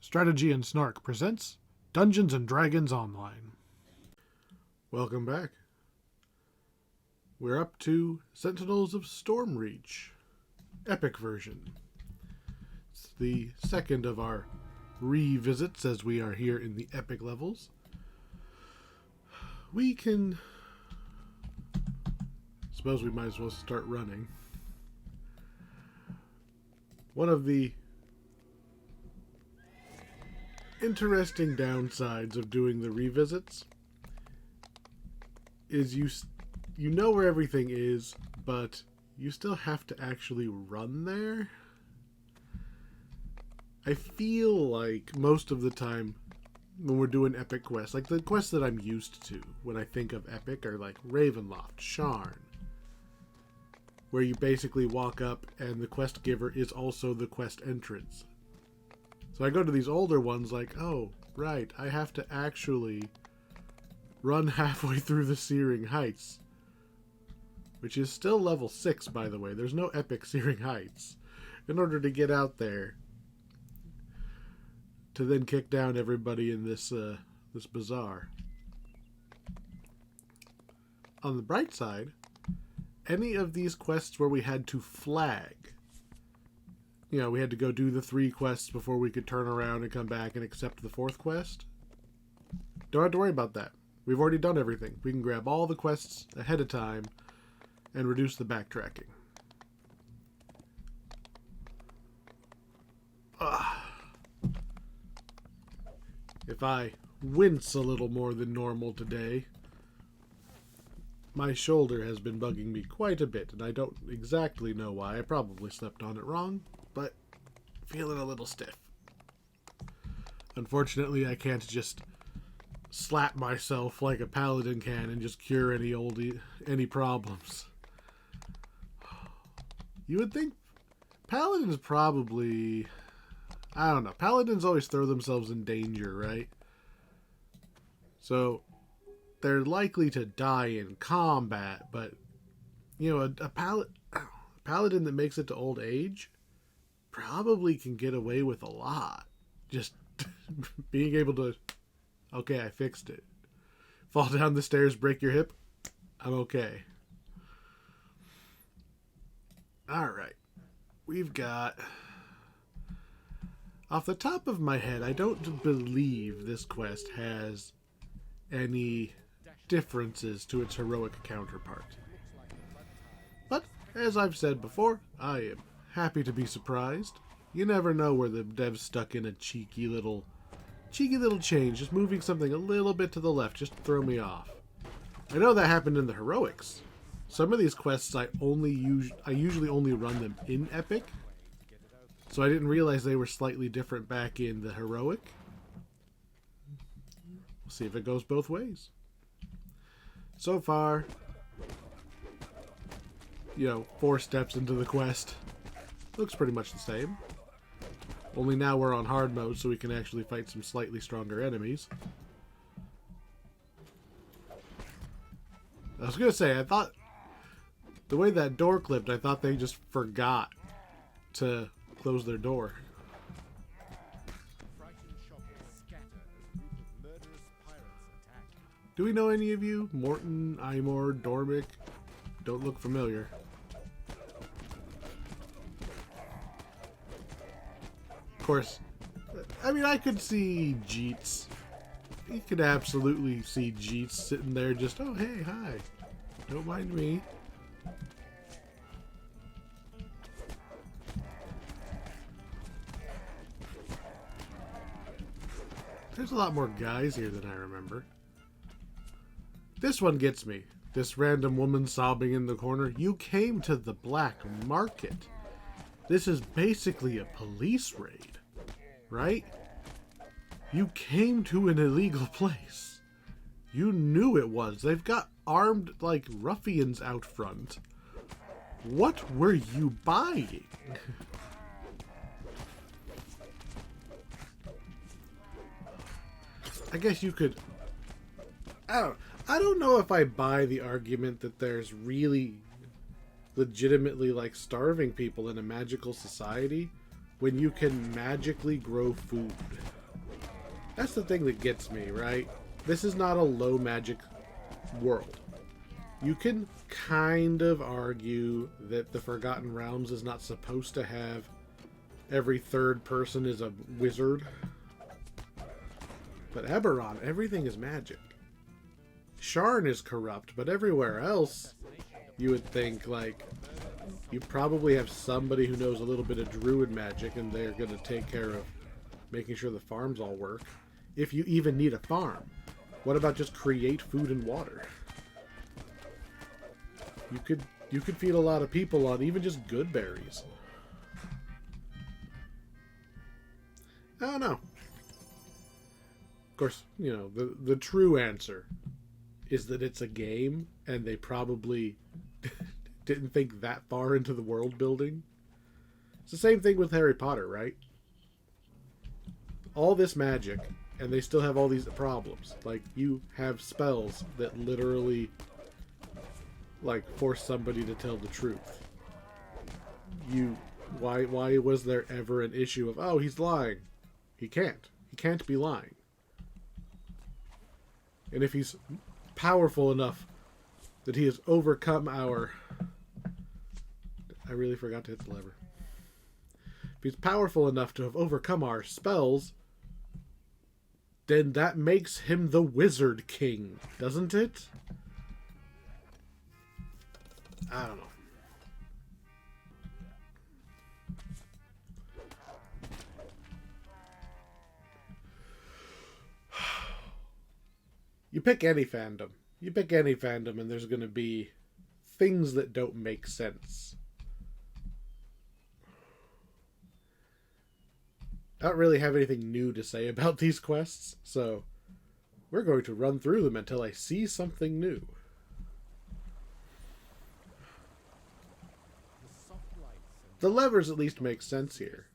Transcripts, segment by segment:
Strategy and Snark presents Dungeons and Dragons Online. Welcome back. We're up to Sentinels of Stormreach, Epic version. It's the second of our revisits as we are here in the Epic levels. We can... suppose we might as well start running. One of the interesting downsides of doing the revisits is you know where everything is, but you still have to actually run there. I feel like most of the time when we're doing epic quests, like the quests that I'm used to when I think of epic are like Ravenloft, Sharn, where you basically walk up and the quest giver is also the quest entrance. So I go to these older ones like, oh, right, I have to actually run halfway through the Searing Heights. Which is still level 6, by the way. There's no epic Searing Heights. In order to get out there, to then kick down everybody in this bazaar. On the bright side, any of these quests where we had to flag, you know, we had to go do the 3 quests before we could turn around and come back and accept the 4th quest. Don't have to worry about that. We've already done everything. We can grab all the quests ahead of time and reduce the backtracking. If I wince a little more than normal today, my shoulder has been bugging me quite a bit, and I don't exactly know why. I probably slept on it wrong, but feeling a little stiff. Unfortunately, I can't just slap myself like a paladin can and just cure any problems. You would think paladins probably... I don't know. Paladins always throw themselves in danger, right? So they're likely to die in combat, but you know, a paladin that makes it to old age probably can get away with a lot. Just being able to, okay, I fixed it. Fall down the stairs, break your hip, I'm okay. Alright, we've got... Off the top of my head, I don't believe this quest has any differences to its heroic counterpart. But, as I've said before, I am happy to be surprised. You never know where the dev's stuck in a cheeky little change, just moving something a little bit to the left, just to throw me off. I know that happened in the heroics. Some of these quests I usually only run them in epic, so I didn't realize they were slightly different back in the heroic. We'll see if it goes both ways. So far, you know, 4 steps into the quest. Looks pretty much the same. Only now we're on hard mode, so we can actually fight some slightly stronger enemies. I was going to say, I thought... the way that door clipped, I thought they just forgot to close their door. Do we know any of you? Morton, Imor, Dormick? Don't look familiar. Of course, I mean, I could see Jeets. You could absolutely see Jeets sitting there just, oh, hey, hi. Don't mind me. There's a lot more guys here than I remember. This one gets me. This random woman sobbing in the corner. You came to the black market. This is basically a police raid, right? You came to an illegal place. You knew it was. They've got armed, like, ruffians out front. What were you buying? I guess you could... I don't know if I buy the argument that there's really legitimately, like, starving people in a magical society when you can magically grow food. That's the thing that gets me, right? This is not a low magic world. You can kind of argue that the Forgotten Realms is not supposed to have every third person is a wizard. But Eberron, everything is magic. Sharn is corrupt, but everywhere else, you would think, like, you probably have somebody who knows a little bit of druid magic, and they're going to take care of making sure the farms all work. If you even need a farm. What about just create food and water? You could feed a lot of people on even just good berries. I don't know. Of course, you know, the true answer is that it's a game, and they probably didn't think that far into the world building. It's the same thing with Harry Potter, right? All this magic, and they still have all these problems. Like, you have spells that literally, like, force somebody to tell the truth. Why was there ever an issue of, oh, he's lying? He can't be lying. And if he's powerful enough that he has overcome our... I really forgot to hit the lever. If he's powerful enough to have overcome our spells, then that makes him the Wizard King, doesn't it? I don't know. You pick any fandom. And there's going to be things that don't make sense. I don't really have anything new to say about these quests, so we're going to run through them until I see something new. The levers at least make sense here.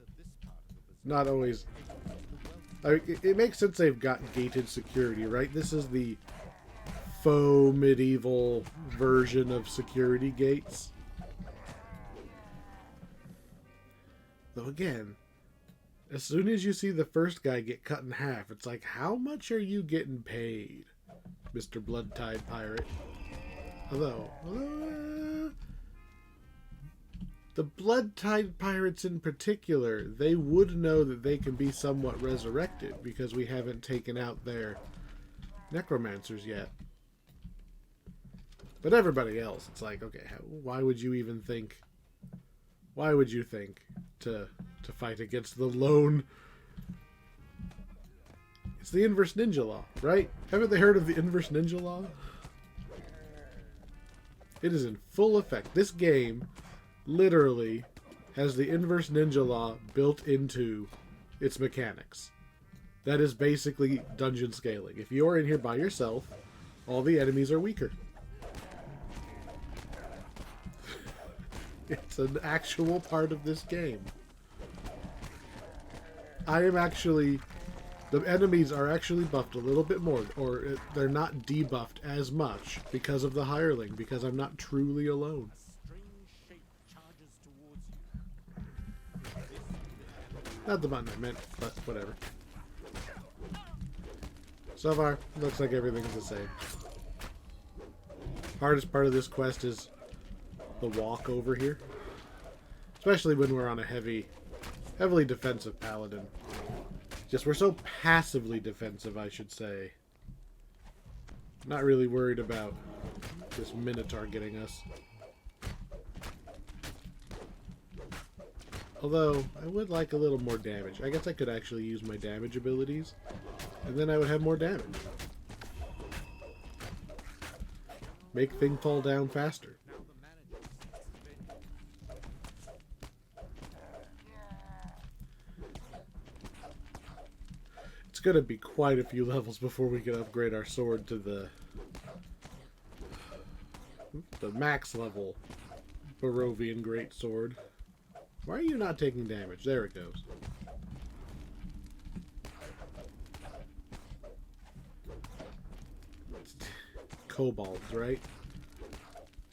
Not always... it makes sense they've got gated security, right? This is the faux medieval version of security gates. Though again, as soon as you see the first guy get cut in half, it's like, how much are you getting paid, Mr. Bloodtide Pirate? Although the Bloodtide Pirates in particular, they would know that they can be somewhat resurrected because we haven't taken out their necromancers yet. But everybody else, it's like, okay, why would you even think... Why would you think to fight against the lone... It's the inverse ninja law, right? Haven't they heard of the inverse ninja law? It is in full effect. This game literally has the inverse ninja law built into its mechanics. That is basically dungeon scaling. If you're in here by yourself, all the enemies are weaker. It's an actual part of this game. The enemies are actually buffed a little bit more, or they're not debuffed as much because of the hireling, because I'm not truly alone. Not the button I meant, but whatever. So far, looks like everything's the same. Hardest part of this quest is the walk over here. Especially when we're on a heavily defensive paladin. Just, we're so passively defensive, I should say. Not really worried about this Minotaur getting us. Although, I would like a little more damage. I guess I could actually use my damage abilities, and then I would have more damage. Make things fall down faster. It's going to be quite a few levels before we can upgrade our sword to the max level Barovian Greatsword. Why are you not taking damage? There it goes. Kobolds, right?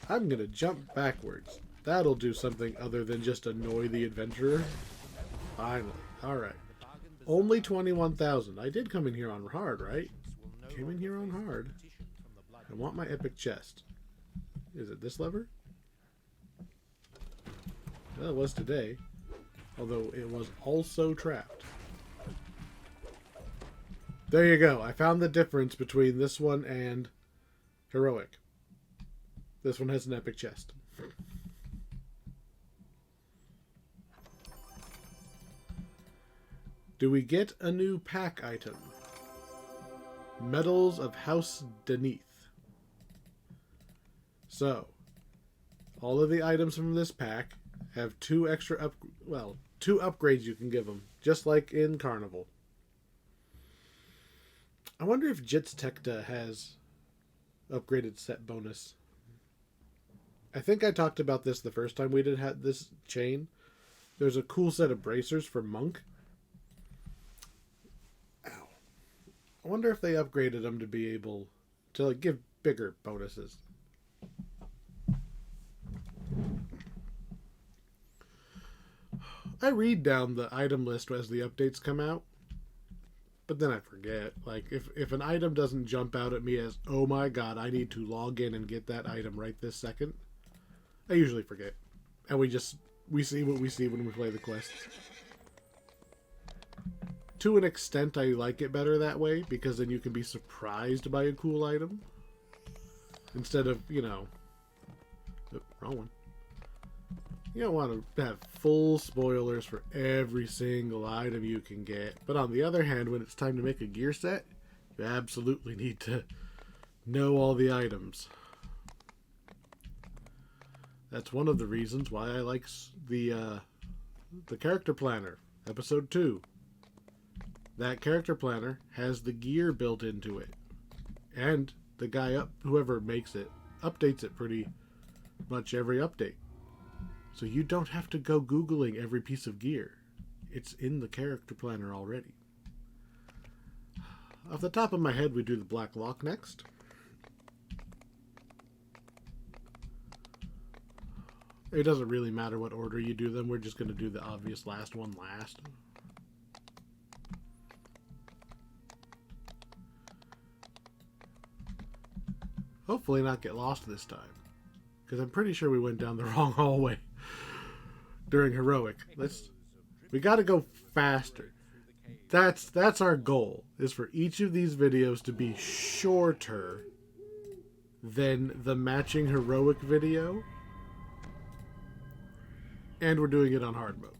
I'm going to jump backwards. That'll do something other than just annoy the adventurer. Finally. Alright. Only 21,000. I did come in here on hard, right? Came in here on hard. I want my epic chest. Is it this lever? Well, it was today. Although it was also trapped. There you go. I found the difference between this one and heroic. This one has an epic chest. Do we get a new pack item? Medals of House Deneath. So, all of the items from this pack have two upgrades you can give them, just like in Carnival. I wonder if Jit's Tekta has upgraded set bonus. I think I talked about this the first time we had this chain. There's a cool set of bracers for Monk. Ow. I wonder if they upgraded them to be able to give bigger bonuses. I read down the item list as the updates come out, but then I forget. Like, if an item doesn't jump out at me as, oh my god, I need to log in and get that item right this second, I usually forget. And we see what we see when we play the quests. To an extent, I like it better that way, because then you can be surprised by a cool item. Instead of, wrong one. You don't want to have full spoilers for every single item you can get. But on the other hand, when it's time to make a gear set, you absolutely need to know all the items. That's one of the reasons why I like the character planner, episode 2. That character planner has the gear built into it. And the guy whoever makes it, updates it pretty much every update. So you don't have to go Googling every piece of gear. It's in the character planner already. Off the top of my head, we do the Black Lock next. It doesn't really matter what order you do them. We're just going to do the obvious last one last. Hopefully not get lost this time. Because I'm pretty sure we went down the wrong hallway during heroic. We got to go faster. That's our goal, is for each of these videos to be shorter than the matching heroic video. And we're doing it on hard mode.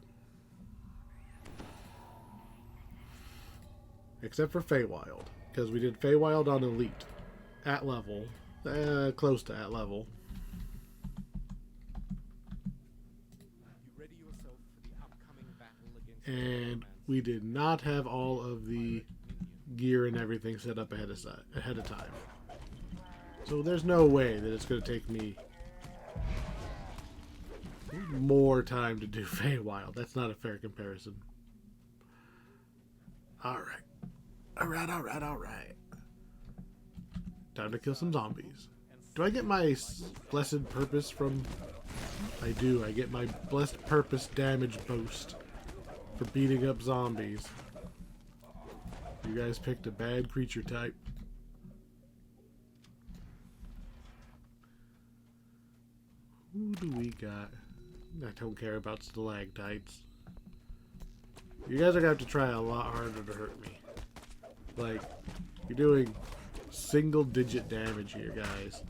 Except for Feywild, because we did Feywild on Elite. At level. Close to at level. And we did not have all of the gear and everything set up ahead of time. So there's no way that it's going to take me more time to do Feywild. That's not a fair comparison. Alright. Alright. Time to kill some zombies. Do I get my blessed purpose from... I do. I get my blessed purpose damage boost for beating up zombies. You guys picked a bad creature type. Who do we got? I don't care about stalactites. You guys are gonna have to try a lot harder to hurt me. Like, you're doing single digit damage here, guys.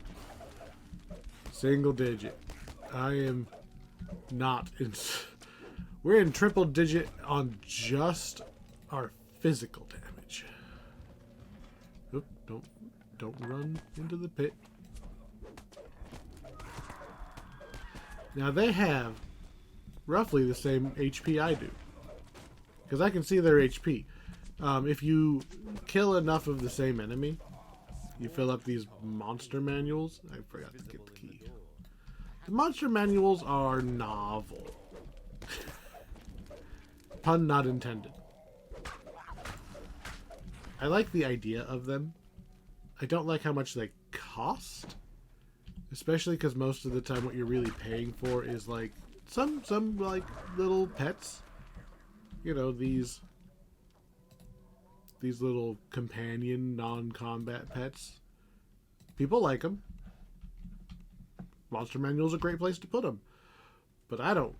Single digit. I am not in... We're in triple digit on just our physical damage. Oop, don't run into the pit. Now they have roughly the same HP I do. Because I can see their HP. If you kill enough of the same enemy, you fill up these monster manuals. I forgot to get the key. The monster manuals are novel. Pun not intended. I like the idea of them. I don't like how much they cost. Especially because most of the time what you're really paying for is like some like little pets. You know, these these little companion non-combat pets. People like them. Monster Manual's a great place to put them. But I don't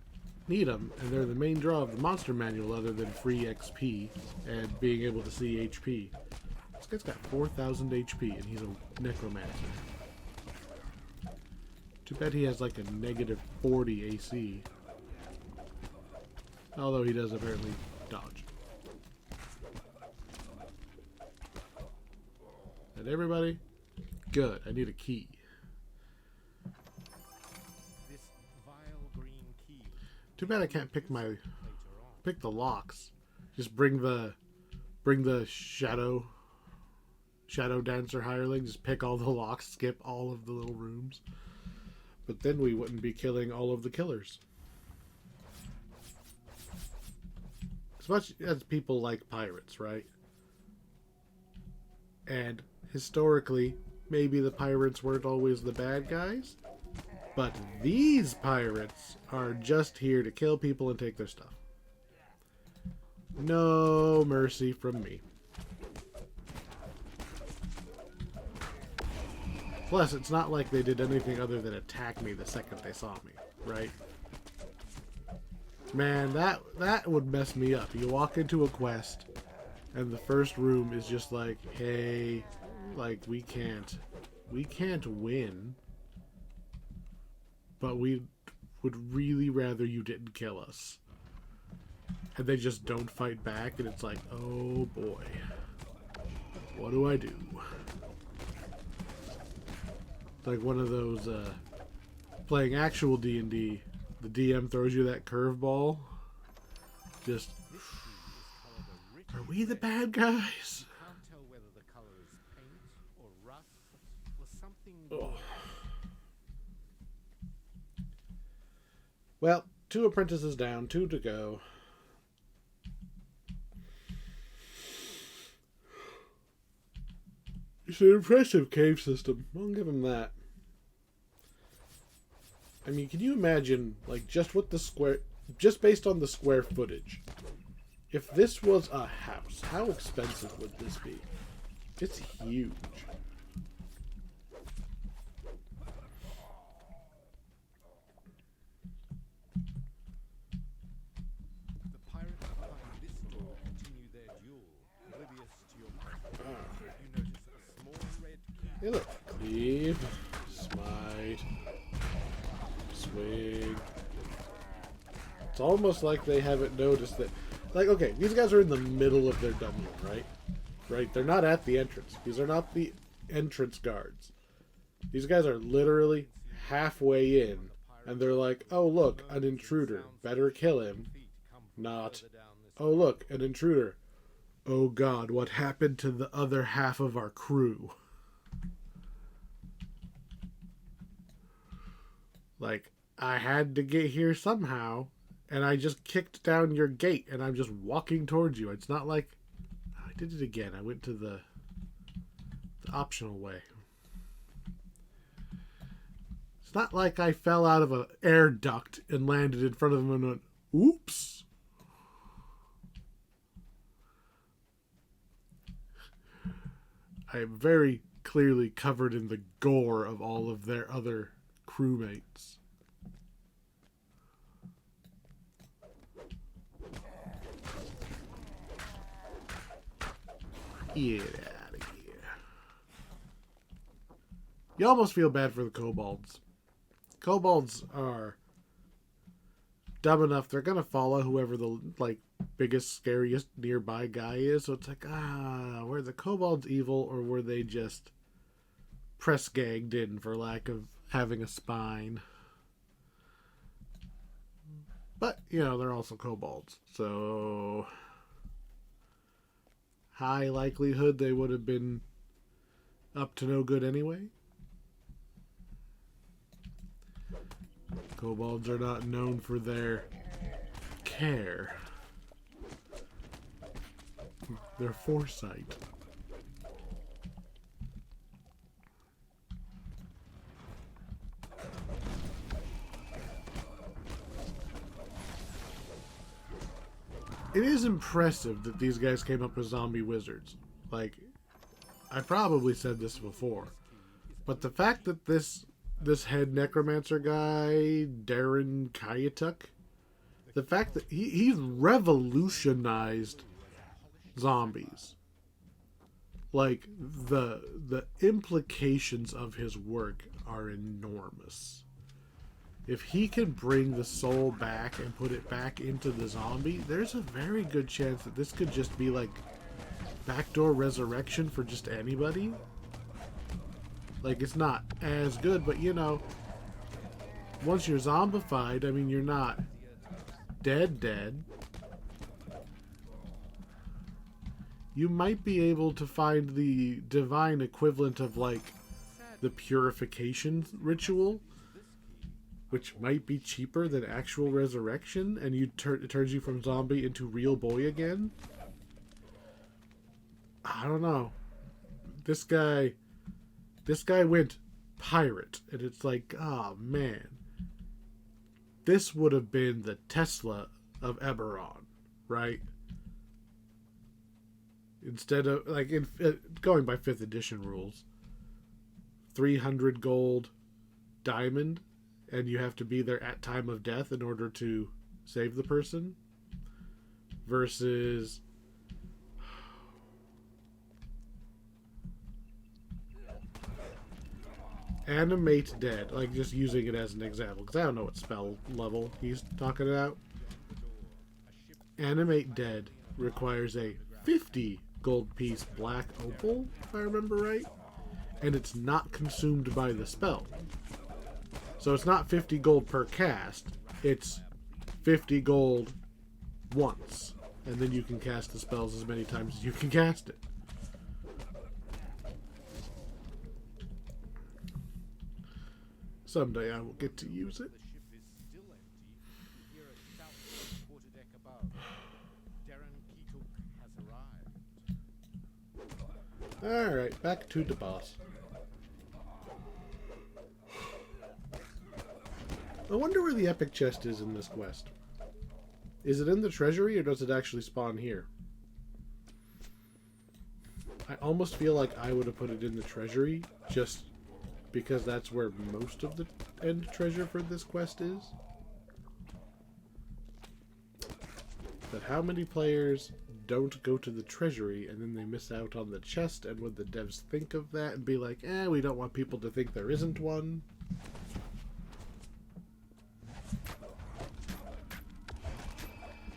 need them, and they're the main draw of the Monster Manual other than free XP and being able to see HP. This guy's got 4,000 HP, and he's a necromancer. Too bad he has like a negative 40 AC. Although he does apparently dodge. And everybody? Good, I need a key. This vile green key. Too bad I can't pick the locks. Just bring the shadow dancer hireling, just pick all the locks, skip all of the little rooms. But then we wouldn't be killing all of the killers. As much as people like pirates, right? And historically, maybe the pirates weren't always the bad guys, but these pirates are just here to kill people and take their stuff. No mercy from me. Plus, it's not like they did anything other than attack me the second they saw me, right? Man, that would mess me up. You walk into a quest, and the first room is just like, hey, like, we can't win, but we would really rather you didn't kill us. And they just don't fight back, and it's like, oh boy, what do I do? Like one of those playing actual D&D, the DM throws you that curveball. Just, are we the bad guys? Can't tell whether the color is paint or rust or something. Oh. Well, 2 apprentices down, 2 to go. It's an impressive cave system. I'll give him that. I mean, can you imagine, like, just based on the square footage, if this was a house, how expensive would this be? It's huge. The pirates behind this door continue their duel, oblivious to your presence. You notice a small red key. Hey, look. Cleave. Smite. Swing. It's almost like they haven't noticed that. Like, okay, these guys are in the middle of their dungeon, right? Right? They're not at the entrance. These are not the entrance guards. These guys are literally halfway in, and they're like, oh, look, an intruder. Better kill him. Not, oh, look, an intruder. Oh, God, what happened to the other half of our crew? Like, I had to get here somehow, and I just kicked down your gate, and I'm just walking towards you. It's not like... I did it again. I went to the optional way. It's not like I fell out of an air duct and landed in front of him and went, oops. I am very clearly covered in the gore of all of their other crewmates. Get out of here. You almost feel bad for the kobolds. Kobolds are dumb enough, they're gonna follow whoever the, like, biggest, scariest nearby guy is. So it's like, were the kobolds evil, or were they just press gagged in for lack of having a spine? But, you know, they're also kobolds, so high likelihood they would have been up to no good anyway. Kobolds are not known for their care. Their foresight. it is impressive that these guys came up with zombie wizards. Like, I probably said this before, but the fact that this head necromancer guy, Darren Kayatuk, the fact that he's revolutionized zombies. Like, the implications of his work are enormous. If he can bring the soul back and put it back into the zombie, there's a very good chance that this could just be like backdoor resurrection for just anybody. Like, it's not as good, but you know, once you're zombified, I mean, you're not dead. You might be able to find the divine equivalent of, like, the purification ritual, which might be cheaper than actual resurrection, and it turns you from zombie into real boy again. I don't know. This guy went pirate, and it's like, oh man. This would have been the Tesla of Eberron, right? Instead of, like, going by 5th edition rules, 300 gold diamond, and you have to be there at time of death in order to save the person, versus animate dead, like just using it as an example, because I don't know what spell level he's talking about. Animate dead requires a 50 gold piece black opal, if I remember right, and it's not consumed by the spell. So it's not 50 gold per cast, it's 50 gold once, and then you can cast the spells as many times as you can cast it. Someday I will get to use it. Alright, back to the boss. I wonder where the epic chest is in this quest. Is it in the treasury, or does it actually spawn here? I almost feel like I would have put it in the treasury, just because that's where most of the end treasure for this quest is. But how many players don't go to the treasury and then they miss out on the chest, and would the devs think of that and be like, we don't want people to think there isn't one?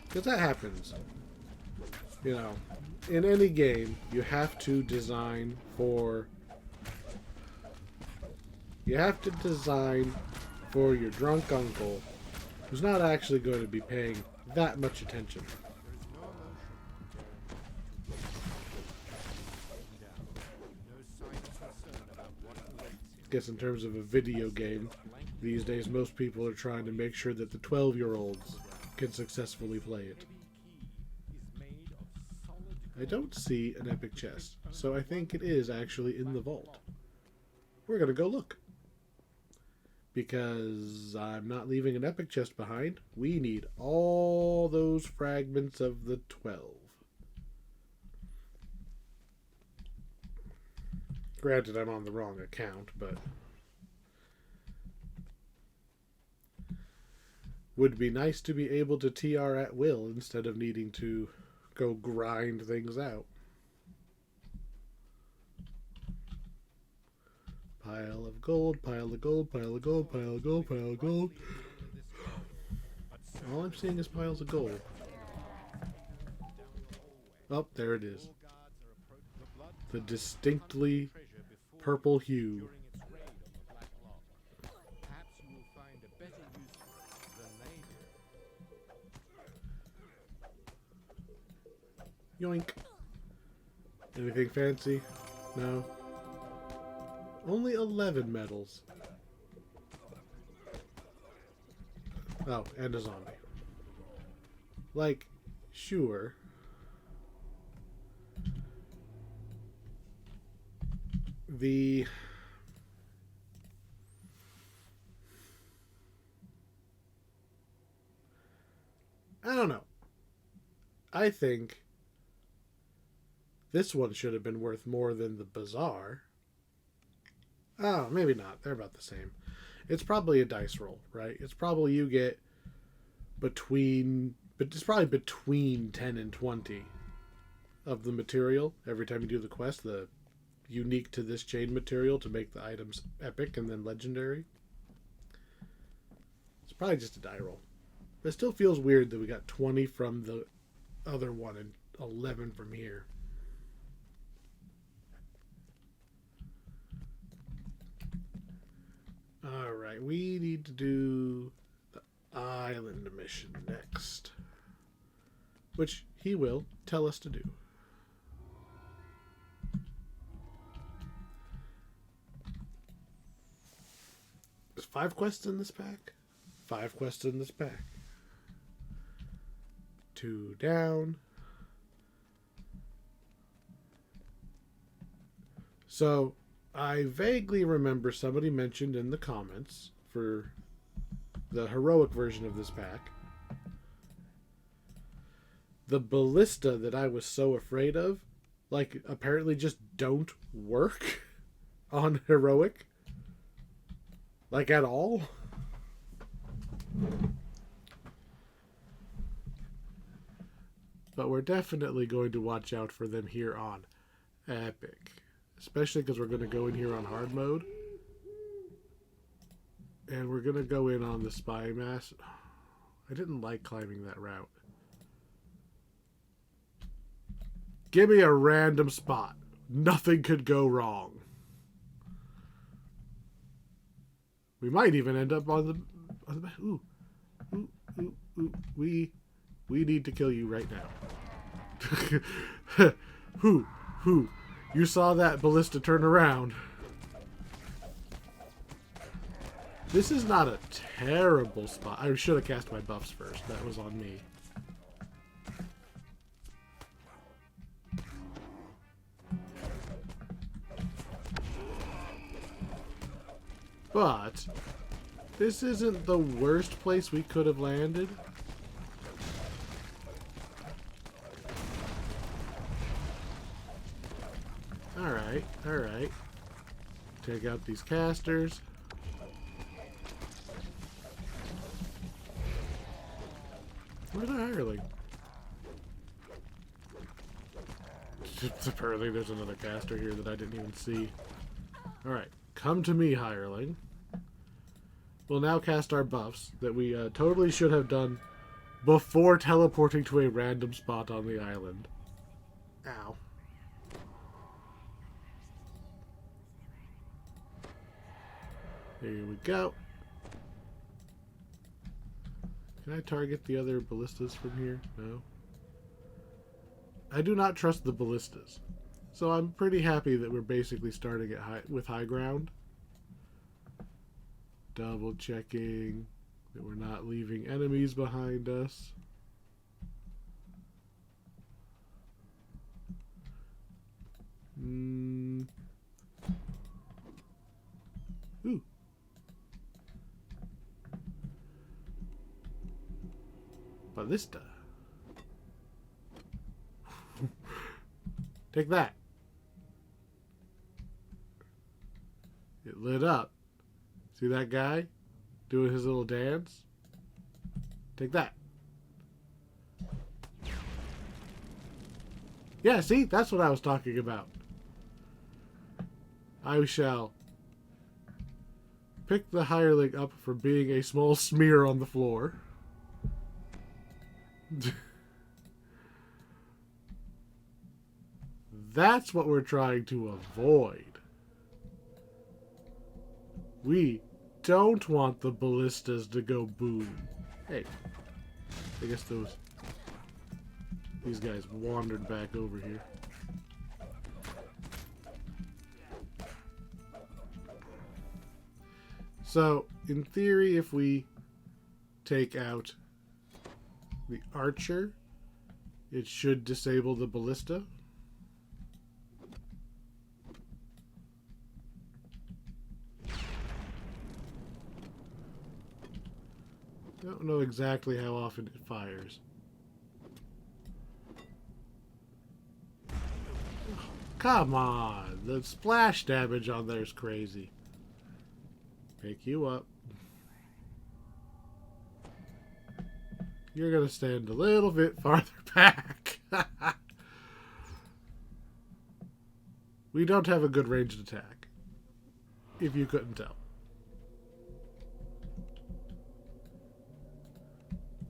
Because that happens. You know, in any game, you have to design for... You have to design for your drunk uncle who's not actually going to be paying that much attention. I guess in terms of a video game, these days most people are trying to make sure that the 12-year-olds can successfully play it. I don't see an epic chest, so I think it is actually in the vault. We're gonna go look. Because I'm not leaving an epic chest behind. We need all those fragments of the 12. Granted, I'm on the wrong account, but... Would be nice to be able to TR at will instead of needing to go grind things out. Pile of gold, pile of gold, pile of gold, pile of gold, pile of gold. All I'm seeing is piles of gold. Oh, there it is. The distinctly purple hue. Yoink. Anything fancy? No. Only 11 medals. Oh, and a zombie. Like, sure. I don't know. I think this one should have been worth more than the Bazaar. Oh, maybe not. They're about the same. It's probably a dice roll, right? It's probably you get between, but it's probably between 10 and 20 of the material every time you do the quest, the unique to this chain material to make the items epic and then legendary. It's probably just a die roll. But it still feels weird that we got 20 from the other one and 11 from here. Alright, we need to do the island mission next. Which he will tell us to do. There's 5 quests in this pack. 5 quests in this pack. 2 down. So, I vaguely remember somebody mentioned in the comments for the heroic version of this pack, the ballista that I was so afraid of, like, apparently just don't work on heroic. Like, at all. But we're definitely going to watch out for them here on Epic. Especially because we're going to go in here on hard mode. And we're going to go in on the spy mass. I didn't like climbing that route. Give me a random spot. Nothing could go wrong. We might even end up on the ooh. We need to kill you right now. Who? You saw that ballista turn around. This is not a terrible spot. I should have cast my buffs first. That was on me. But this isn't the worst place we could have landed. Alright. Take out these casters. Where's the hireling? Apparently there's another caster here that I didn't even see. Alright, come to me, hireling. We'll now cast our buffs that we totally should have done before teleporting to a random spot on the island. Ow. Here we go. Can I target the other ballistas from here? No. I do not trust the ballistas. So I'm pretty happy that we're basically starting at with high ground. Double checking that we're not leaving enemies behind us. Ooh. Ballista. Take that. It lit up. See that guy doing his little dance? Take that. Yeah, see? That's what I was talking about. I shall pick the hireling up for being a small smear on the floor. That's what we're trying to avoid. We don't want the ballistas to go boom. Hey, I guess these guys wandered back over here. So, in theory, if we take out the archer, it should disable the ballista. I don't know exactly how often it fires. Come on. The splash damage on there is crazy. Pick you up. You're going to stand a little bit farther back. We don't have a good ranged attack, if you couldn't tell.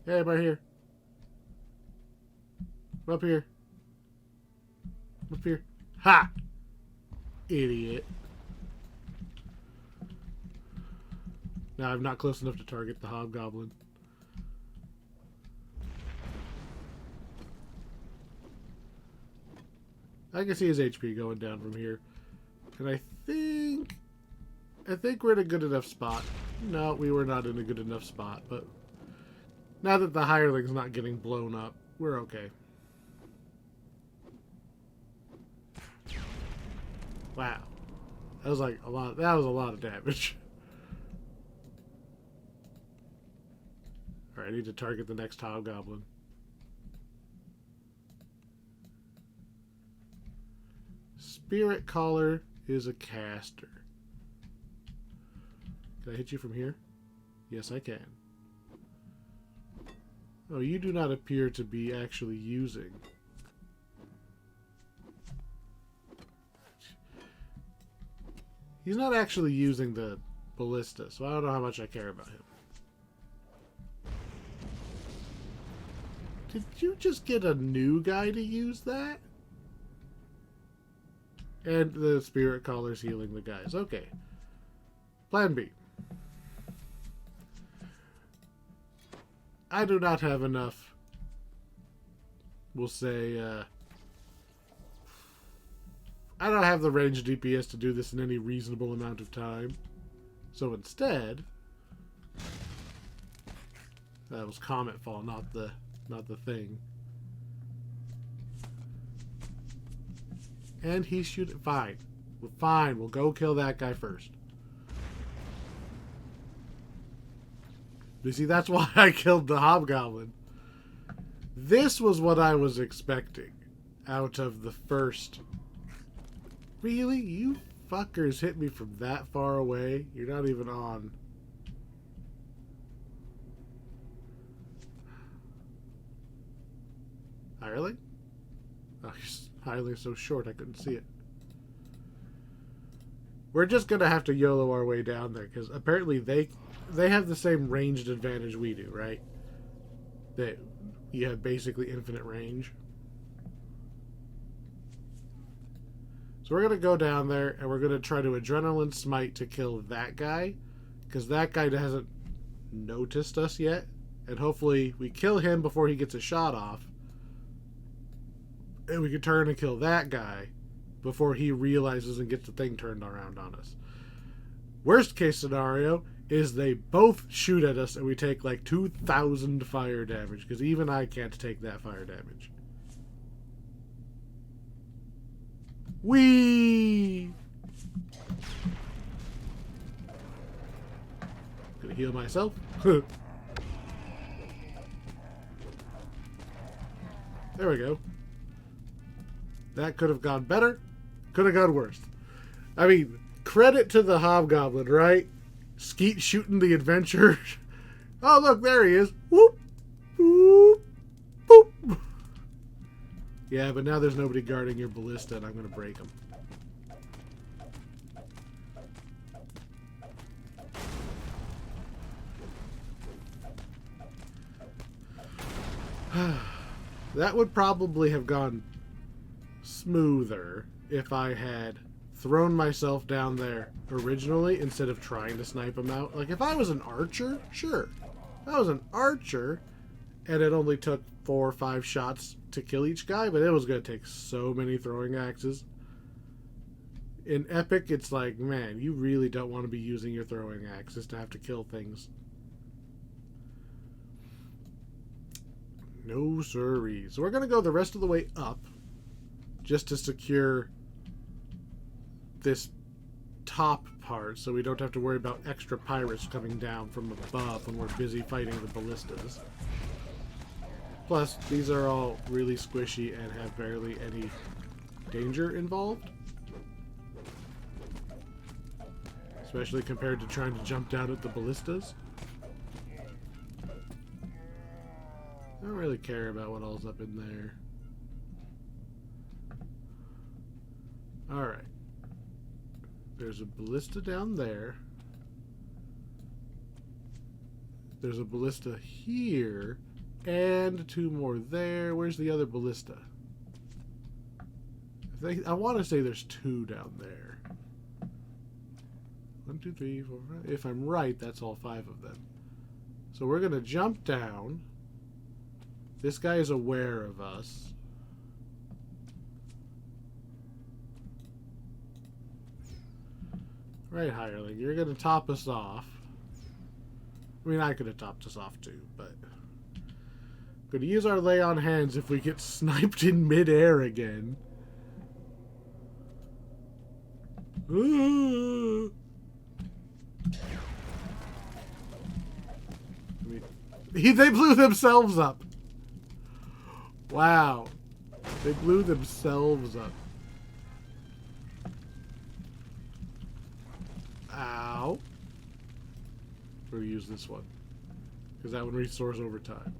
Hey, I'm right here. I'm up here. I'm up here. Ha! Idiot. Now I'm not close enough to target the hobgoblin. I can see his HP going down from here. And I think we're in a good enough spot. No, we were not in a good enough spot, but now that the hireling's not getting blown up, we're okay. Wow. That was like a lot. That was a lot of damage. Alright, I need to target the next hobgoblin. Spirit Caller is a caster. Can I hit you from here? Yes, I can. Oh, you do not appear to be actually using. He's not actually using the Ballista, so I don't know how much I care about him. Did you just get a new guy to use that? And the Spirit Caller's healing the guys. Okay. Plan B. I do not have enough, we'll say, I don't have the range DPS to do this in any reasonable amount of time. So instead, that was Comet Fall, not the thing. And he's shooting. Fine. We're fine. We'll go kill that guy first. You see, that's why I killed the hobgoblin. This was what I was expecting out of the first. Really? You fuckers hit me from that far away? You're not even on. Hireling? Oh, Hireling's so short I couldn't see it. We're just gonna have to YOLO our way down there, because apparently they have the same ranged advantage we do, right? That you have basically infinite range. So we're gonna go down there and we're gonna try to Adrenaline Smite to kill that guy, because that guy hasn't noticed us yet, and hopefully we kill him before he gets a shot off. And we can turn and kill that guy before he realizes and gets the thing turned around on us. Worst case scenario is they both shoot at us and we take like 2,000 fire damage, because even I can't take that fire damage. Whee! Gonna heal myself. There we go. That could have gone better. Could have gone worse. I mean, credit to the hobgoblin, right? Skeet shooting the adventure. Oh, look, there he is. Whoop, whoop, boop. Yeah, but now there's nobody guarding your ballista, and I'm going to break him. That would probably have gone smoother if I had thrown myself down there originally instead of trying to snipe him out. Like, if I was an archer, sure. If I was an archer and it only took 4 or 5 shots to kill each guy, but it was going to take so many throwing axes. In Epic, it's like, man, you really don't want to be using your throwing axes to have to kill things. No siree. So we're going to go the rest of the way up just to secure this top part so we don't have to worry about extra pirates coming down from above when we're busy fighting the ballistas. Plus, these are all really squishy and have barely any danger involved. Especially compared to trying to jump down at the ballistas. I don't really care about what all's up in there. Alright. There's a ballista down there. There's a ballista here. And 2 more there. Where's the other ballista? I want to say there's 2 down there. 1, 2, 3, 4, 5. If I'm right, that's all 5 of them. So we're going to jump down. This guy is aware of us. Right, hireling, you're going to top us off. I mean, I could have topped us off too, but... Going to use our lay on hands if we get sniped in midair again. They blew themselves up. Wow. They blew themselves up. Ow. We'll use this one. Because that one restores over time.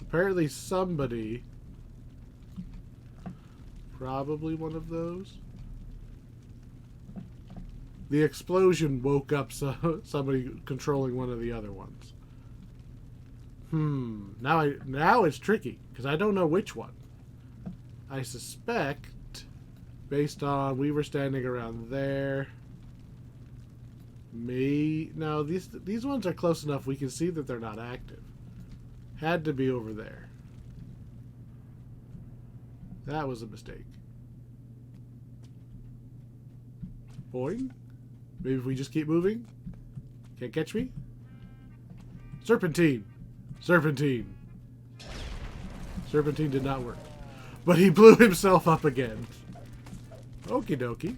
Apparently somebody... Probably one of those. The explosion woke up somebody controlling one of the other ones. Now it's tricky because I don't know which one. I suspect, based on we were standing around there. No, these ones are close enough. We can see that they're not active. Had to be over there. That was a mistake. Boing. Maybe if we just keep moving. Can't catch me. Serpentine. Serpentine. Serpentine did not work. But he blew himself up again. Okie dokie.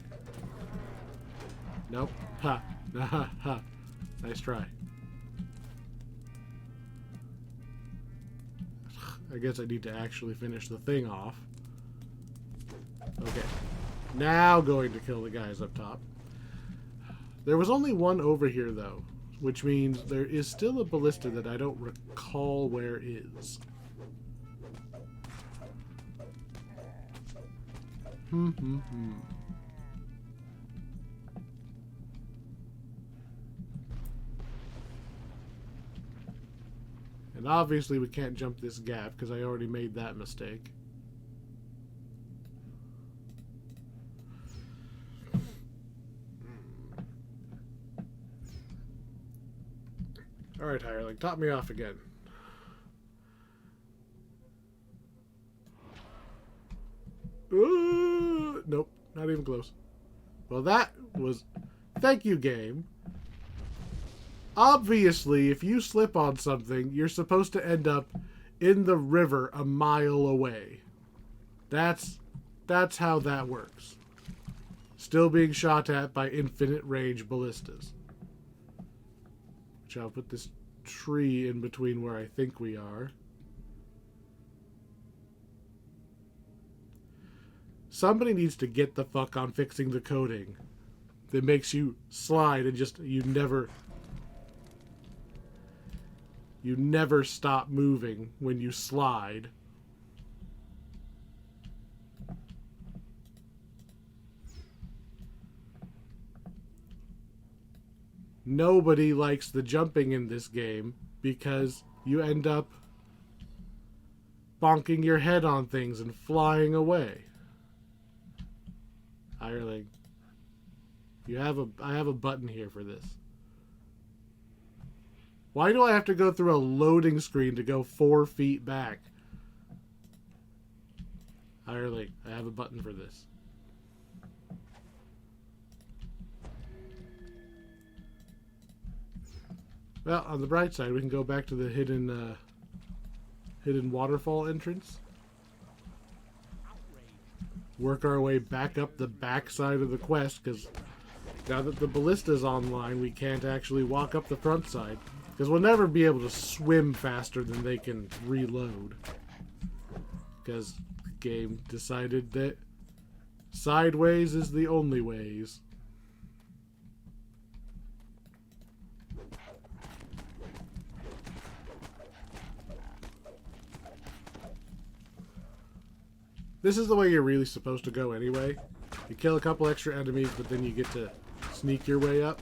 Nope. Ha. Ha ha. Nice try. I guess I need to actually finish the thing off. Okay. Now going to kill the guys up top. There was only one over here, though, which means there is still a ballista that I don't recall where is. And obviously we can't jump this gap because I already made that mistake. Alright, hireling, top me off again. Nope, not even close. Well, that was... Thank you, game. Obviously, if you slip on something, you're supposed to end up in the river a mile away. That's how that works. Still being shot at by infinite range ballistas. Which I'll put this tree in between where I think we are. Somebody needs to get the fuck on fixing the coding that makes you slide and just you never stop moving when you slide. Nobody likes the jumping in this game because you end up bonking your head on things and flying away. Hireling, I have a button here for this. Why do I have to go through a loading screen to go 4 feet back? Hireling, I have a button for this. Well, on the bright side, we can go back to the hidden waterfall entrance. Work our way back up the back side of the quest, because now that the ballista's online, we can't actually walk up the front side. Because we'll never be able to swim faster than they can reload. Because game decided that sideways is the only ways. This is the way you're really supposed to go anyway. You kill a couple extra enemies, but then you get to sneak your way up.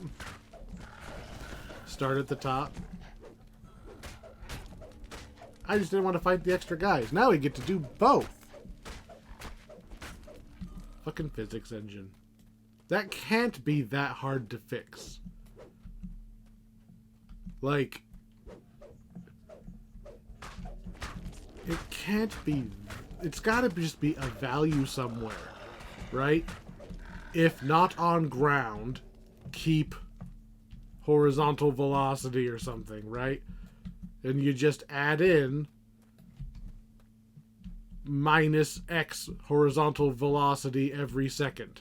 Start at the top. I just didn't want to fight the extra guys. Now we get to do both. Fucking physics engine. That can't be that hard to fix. Like, it can't be. It's gotta just be a value somewhere, right? If not on ground, keep horizontal velocity or something, right? And you just add in minus X horizontal velocity every second.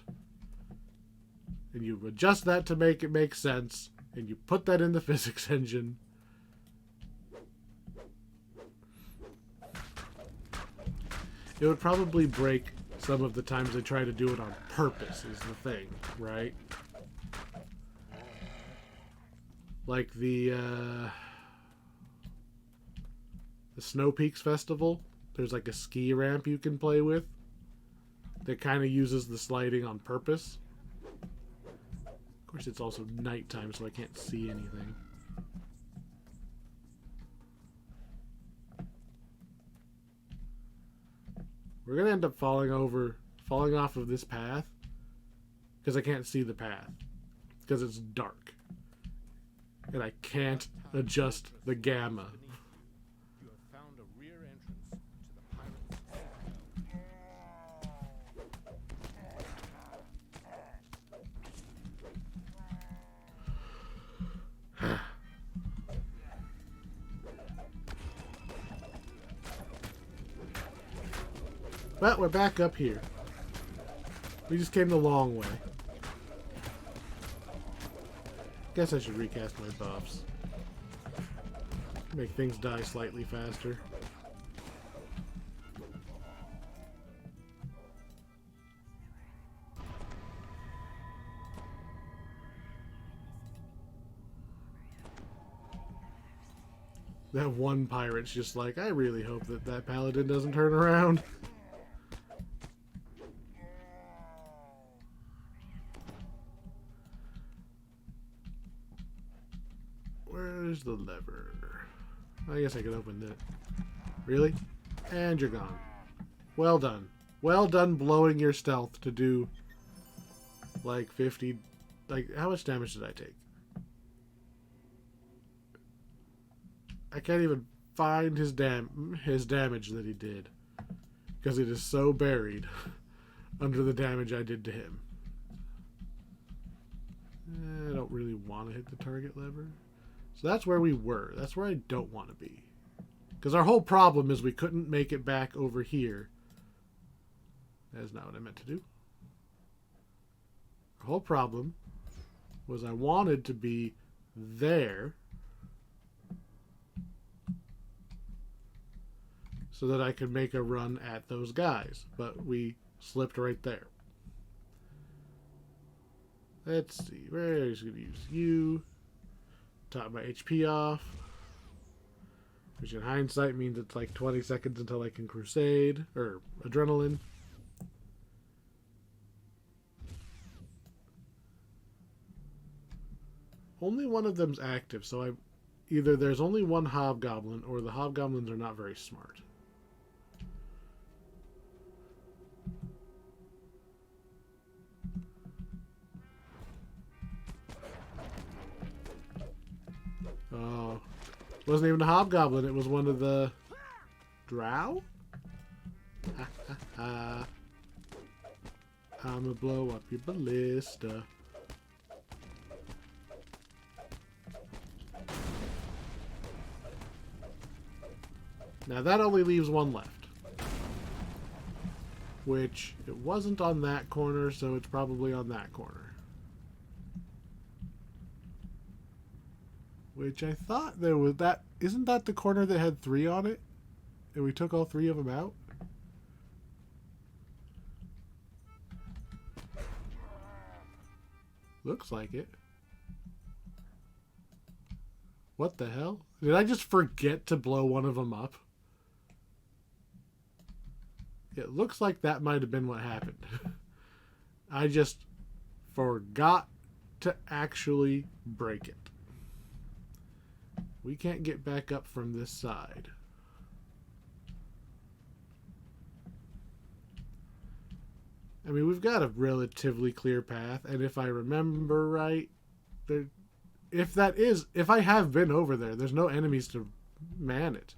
And you adjust that to make it make sense, and you put that in the physics engine. It would probably break some of the times they try to do it on purpose, is the thing, right? Like the Snow Peaks Festival, there's like a ski ramp you can play with that kind of uses the sliding on purpose. Of course, it's also nighttime, so I can't see anything. We're going to end up falling off of this path because I can't see the path because it's dark. And I can't adjust the gamma. You have found a rear entrance to the pirates' citadel. Well, we're back up here. We just came the long way. Guess I should recast my buffs. Make things die slightly faster. That one pirate's just like, I really hope that that paladin doesn't turn around. Where's the lever? I guess I could open that. Really? And you're gone. Well done. Well done blowing your stealth to do like 50... Like, how much damage did I take? I can't even find his damage that he did. Because it is so buried under the damage I did to him. I don't really want to hit the target lever. So that's where we were. That's where I don't want to be. Because our whole problem is we couldn't make it back over here. That is not what I meant to do. Our whole problem was I wanted to be there so that I could make a run at those guys. But we slipped right there. Let's see. Where is going to use you? Top my HP off. Which in hindsight means it's like 20 seconds until I can crusade. Or adrenaline. Only one of them's active, so either there's only one hobgoblin or the hobgoblins are not very smart. Oh, it wasn't even a hobgoblin. It was one of the drow? Ha ha ha. I'ma blow up your ballista. Now that only leaves one left. Which, it wasn't on that corner, so it's probably on that corner. Which I thought there was that... Isn't that the corner that had 3 on it? And we took all 3 of them out? Looks like it. What the hell? Did I just forget to blow one of them up? It looks like that might have been what happened. I just forgot to actually break it. We can't get back up from this side. I mean, we've got a relatively clear path, and if I remember right, if I have been over there, there's no enemies to man it.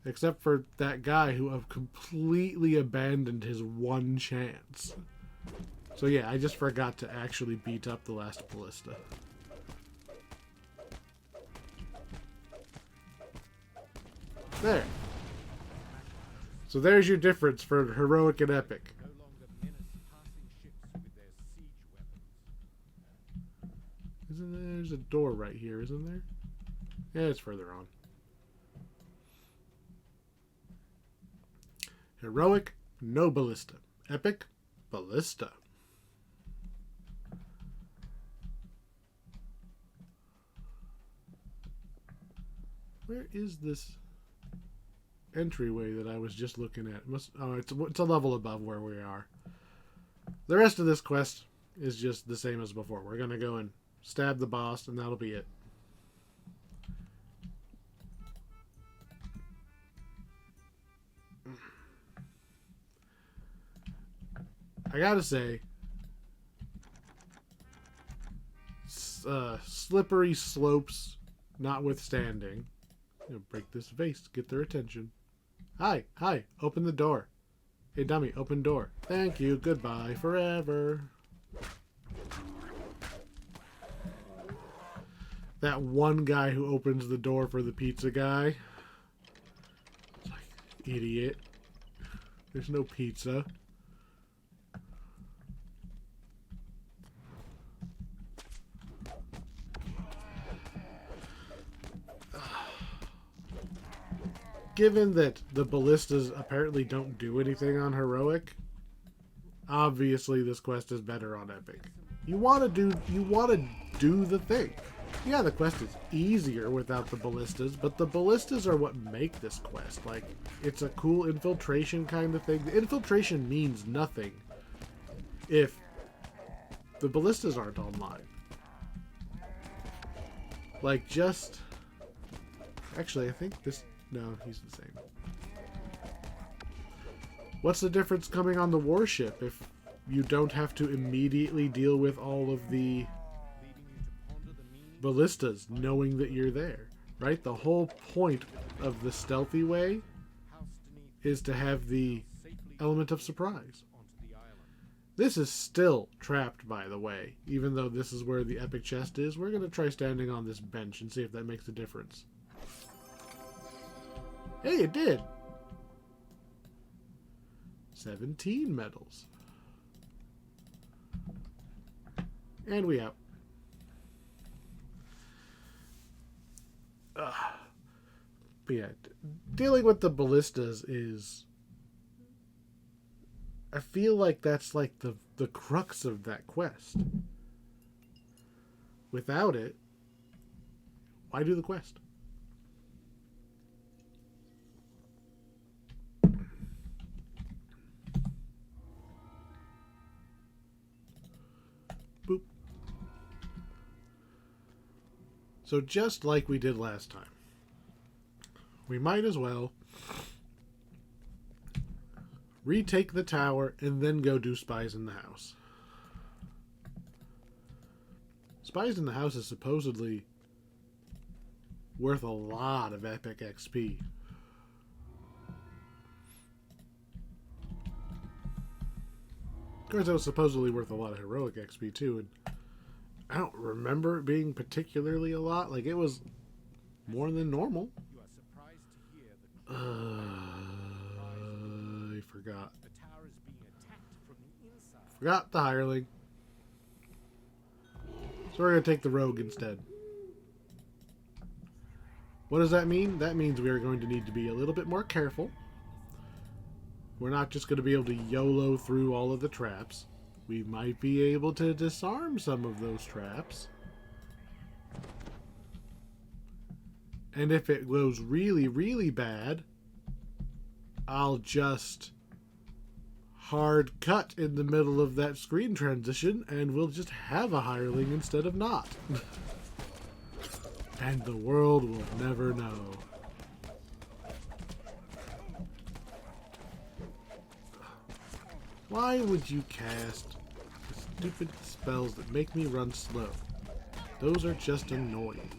Except for that guy who have completely abandoned his one chance. So yeah, I just forgot to actually beat up the last ballista. There. So there's your difference for heroic and epic. No longer menace passing ships with their siege weapons. There's a door right here, isn't there? Yeah, it's further on. Heroic, no ballista. Epic, ballista. Where is this entryway that I was just looking at? It's a level above where we are. The rest of this quest is just the same as before. We're going to go and stab the boss, and that'll be it. I gotta say, slippery slopes notwithstanding, break this vase, get their attention. Hi, open the door. Hey dummy, open door. Thank you, goodbye, forever. That one guy who opens the door for the pizza guy. It's like, idiot. There's no pizza. Given that the ballistas apparently don't do anything on heroic, obviously this quest is better on epic. You want to do the thing. Yeah, the quest is easier without the ballistas, but the ballistas are what make this quest. Like, it's a cool infiltration kind of thing. The infiltration means nothing if the ballistas aren't online. Like, just... Actually, I think this... No, he's the same. What's the difference coming on the warship if you don't have to immediately deal with all of the ballistas knowing that you're there, right? The whole point of the stealthy way is to have the element of surprise. This is still trapped, by the way, even though this is where the epic chest is. We're going to try standing on this bench and see if that makes a difference. Hey, it did! 17 medals. And we out. But yeah, dealing with the ballistas is... I feel like that's like the crux of that quest. Without it, why do the quest? Boop. So just like we did last time, we might as well retake the tower and then go do Spies in the House. Spies in the House is supposedly worth a lot of epic XP. Of course, it was supposedly worth a lot of heroic XP too, and I don't remember it being particularly a lot. Like, it was more than normal. You are surprised to hear the I forgot. the tower is being attacked from the inside. Forgot the hireling. So we're going to take the rogue instead. What does that mean? That means we are going to need to be a little bit more careful. We're not just going to be able to YOLO through all of the traps. we might be able to disarm some of those traps. And if it goes really, really bad, I'll just hard cut in the middle of that screen transition and we'll just have a hireling instead of not. And the world will never know. Why would you cast stupid spells that make me run slow? Those are just annoying.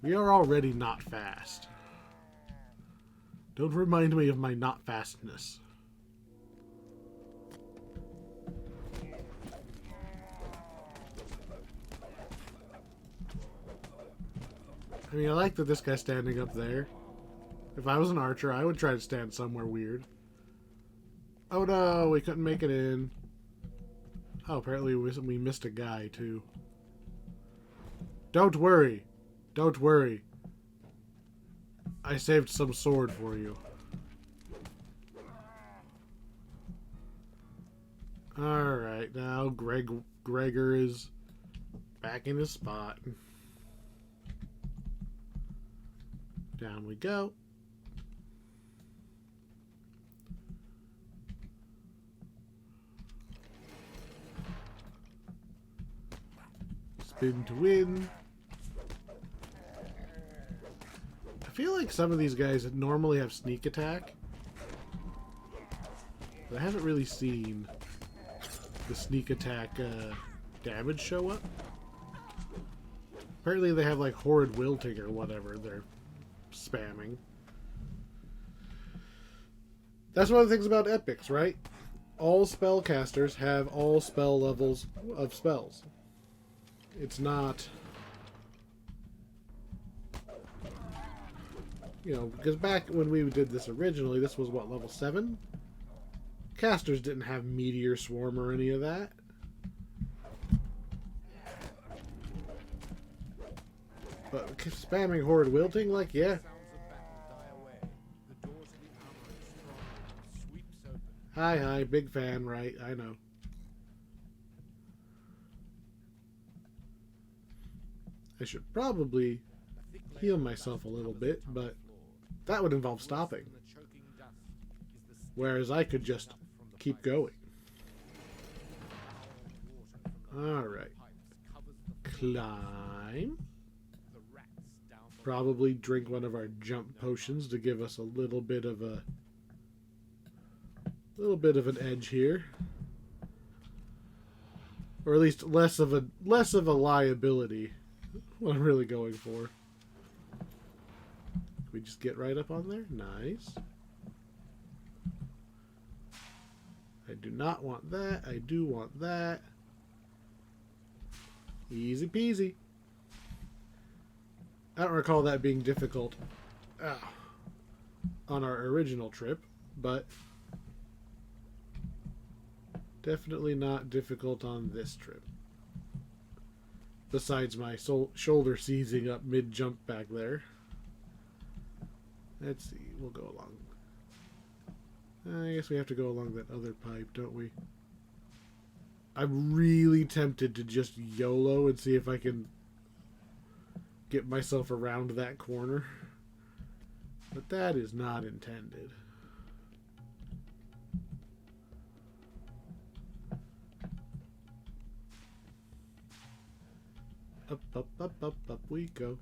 We are already not fast. Don't remind me of my not fastness. I mean, I like that this guy's standing up there. If I was an archer, I would try to stand somewhere weird. Oh no, we couldn't make it in. Oh, apparently we missed a guy, too. Don't worry. Don't worry. I saved some sword for you. Alright, now Gregor is back in his spot. Down we go. Spin to win. I feel like some of these guys normally have sneak attack, but I haven't really seen the sneak attack damage show up. Apparently they have like horrid wilting or whatever they're spamming. That's one of the things about epics, right? All spellcasters have all spell levels of spells. It's not, you know, because back when we did this originally, this was what, level 7? Casters didn't have Meteor Swarm or any of that. But spamming Horrid Wilting, like, yeah. Hi, big fan, right? I know. I should probably heal myself a little bit, but that would involve stopping. Whereas I could just keep going. Alright. Climb. Probably drink one of our jump potions to give us a little bit of an edge here. Or at least less of a liability. What I'm really going for. Can we just get right up on there? Nice. I do not want that. I do want that. Easy peasy. I don't recall that being difficult on our original trip, but definitely not difficult on this trip. Besides my shoulder seizing up mid-jump back there. Let's see, we'll go along. I guess we have to go along that other pipe, don't we? I'm really tempted to just YOLO and see if I can get myself around that corner. But that is not intended. Up, up, up, up, up we go.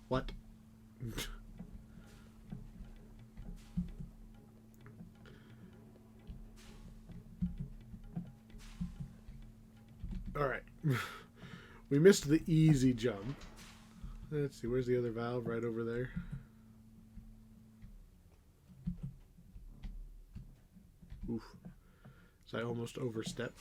What? Alright. We missed the easy jump. Let's see, where's the other valve? Right over there. Oof. So I almost overstepped.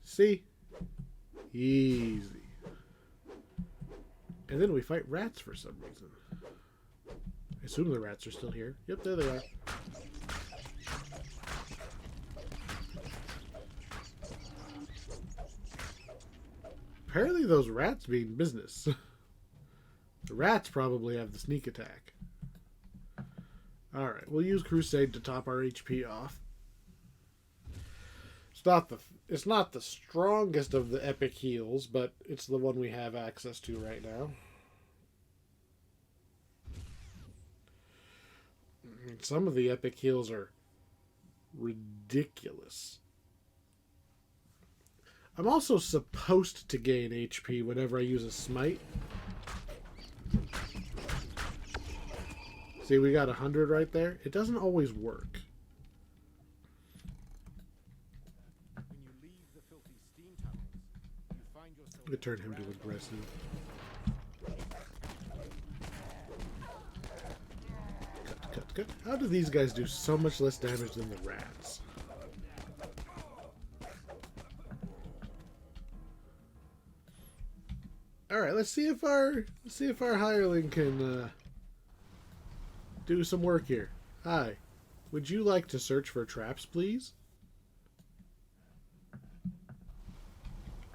See? Easy. And then we fight rats for some reason. I assume the rats are still here. Yep, there they are. Apparently those rats mean business. The rats probably have the sneak attack. Alright, we'll use Crusade to top our HP off. It's not the strongest of the epic heals, but it's the one we have access to right now. Some of the epic heals are ridiculous. I'm also supposed to gain HP whenever I use a smite. See, we got 100 right there. It doesn't always work. When you leave the filthy steam tunnels, you find yourself I'm going to turn him to aggressive. Cut. How do these guys do so much less damage than the rats? Alright, let's see if our hireling can do some work here. Hi. Would you like to search for traps, please?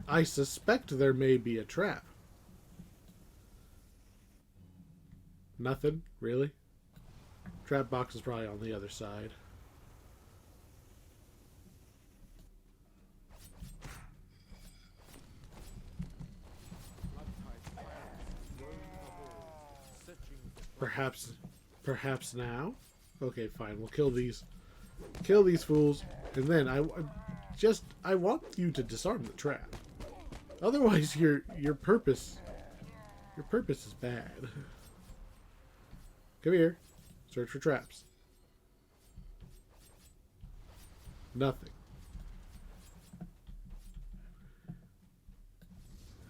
I suspect there may be a trap. Nothing? Really? Trap box is probably on the other side. Perhaps now? Okay, fine. We'll kill these fools, and then I want you to disarm the trap. Otherwise, your purpose is bad. Come here. Search for traps. Nothing.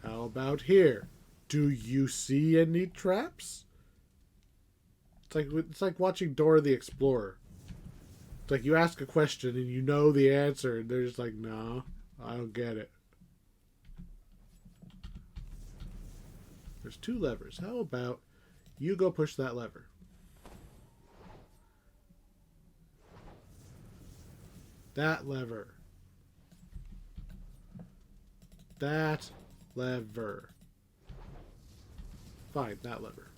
How about here? Do you see any traps? It's like watching Dora the Explorer. It's like you ask a question and you know the answer, and they're just like, no, I don't get it. There's 2 levers. How about you go push that lever? That lever. That lever. Fine, that lever.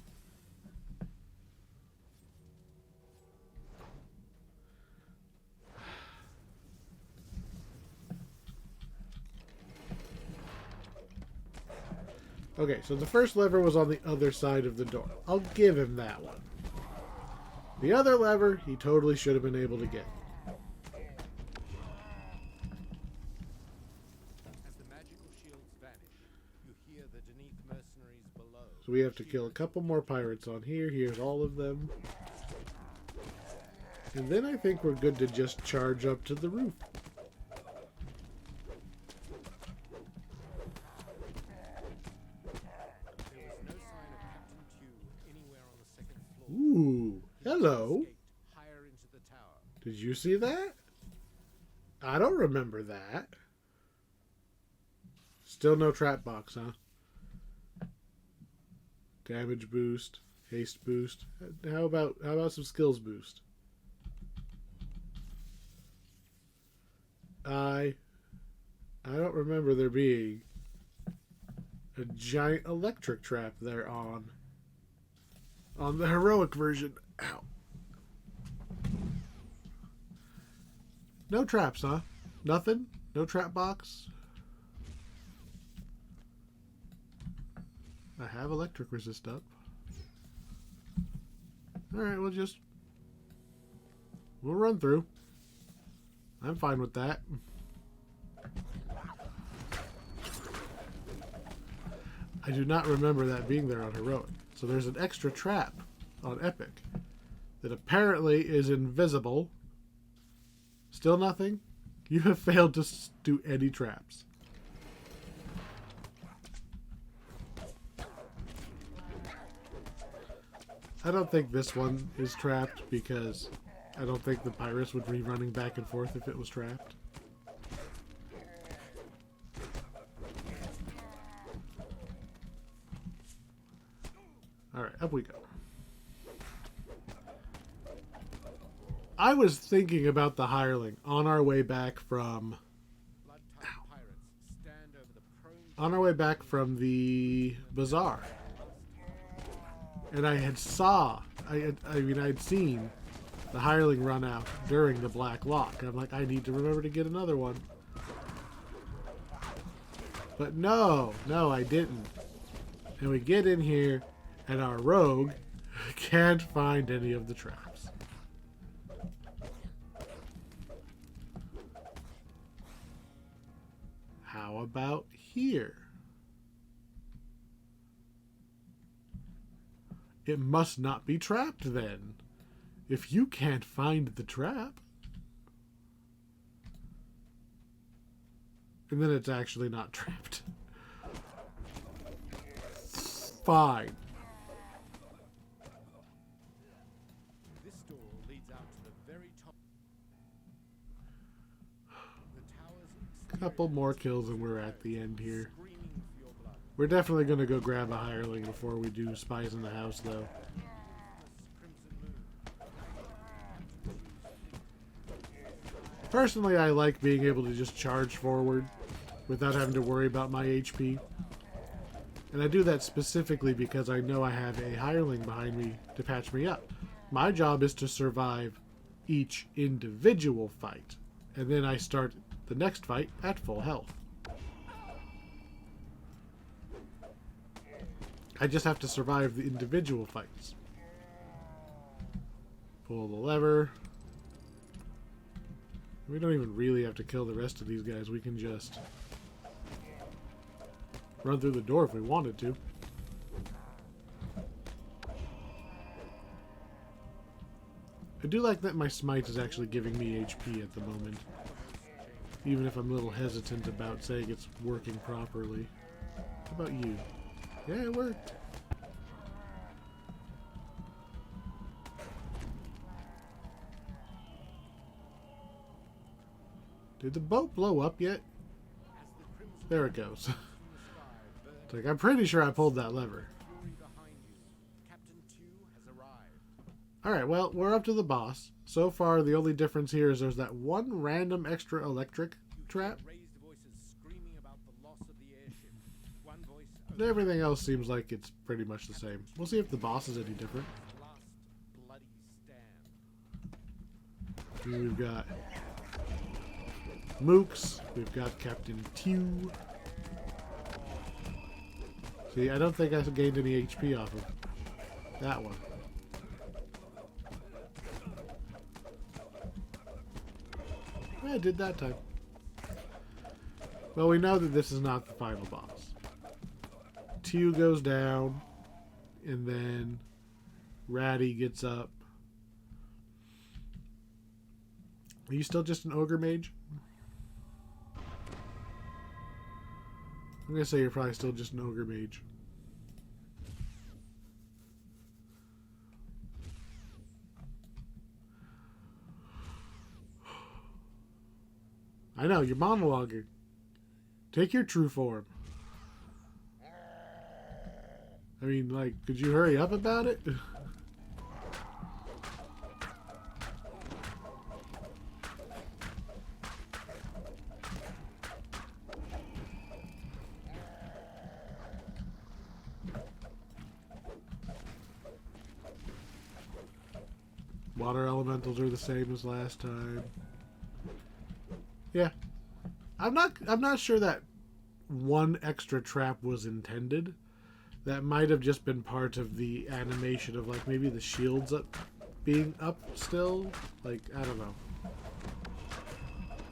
Okay, so the first lever was on the other side of the door. I'll give him that one. The other lever, he totally should have been able to get. As the magical shields vanish, you hear the Deneath mercenaries below. So we have to kill a couple more pirates on here. Here's all of them. And then I think we're good to just charge up to the roof. Ooh, hello. Did you see that? I don't remember that. Still no trap box, huh? Damage boost, haste boost. How about some skills boost? I don't remember there being a giant electric trap there on the heroic version. Ow. No traps, huh? Nothing? No trap box? I have electric resist up. Alright, we'll run through. I'm fine with that. I do not remember that being there on heroic. So there's an extra trap on epic that apparently is invisible. Still nothing? You have failed to do any traps. I don't think this one is trapped because I don't think the pirates would be running back and forth if it was trapped. Alright, up we go. I was thinking about the hireling on our way back from on our way back from the bazaar. And I had I'd seen the hireling run out during the Black Lock. I'm like, I need to remember to get another one. But no, I didn't. And we get in here, and our rogue can't find any of the traps. How about here? It must not be trapped then. If you can't find the trap. And then it's actually not trapped. Fine. This door leads out to the very top. The towers Couple more kills and we're at the end here. screaming for your blood. We're definitely going to go grab a hireling before we do spies in the house, though. Crimson moon. Personally, I like being able to just charge forward without having to worry about my HP. And I do that specifically because I know I have a hireling behind me to patch me up. My job is to survive each individual fight, and then I start the next fight at full health. I just have to survive the individual fights. Pull the lever. We don't even really have to kill the rest of these guys. We can just run through the door if we wanted to. I do like that my smite is actually giving me HP at the moment. Even if I'm a little hesitant about saying it's working properly. How about you? Yeah, it worked. Did the boat blow up yet? There it goes. It's like, I'm pretty sure I pulled that lever. Alright, well, we're up to the boss. So far, the only difference here is there's that one random extra electric trap. Everything else seems like it's pretty much the same. We'll see if the boss is any different. Here we've got Mooks. We've got Captain Tew. See, I don't think I gained any HP off of that one. Yeah, I did that time. Well, we know that this is not the final boss. Tew goes down, and then Ratty gets up. Are you still just an ogre mage? I'm gonna say you're probably still just an ogre mage. I know, you're monologuing. Take your true form. I mean, like, could you hurry up about it? Water elementals are the same as last time. Yeah. I'm not sure that one extra trap was intended. That might have just been part of the animation of, like, maybe the shields up being up still. Like, I don't know.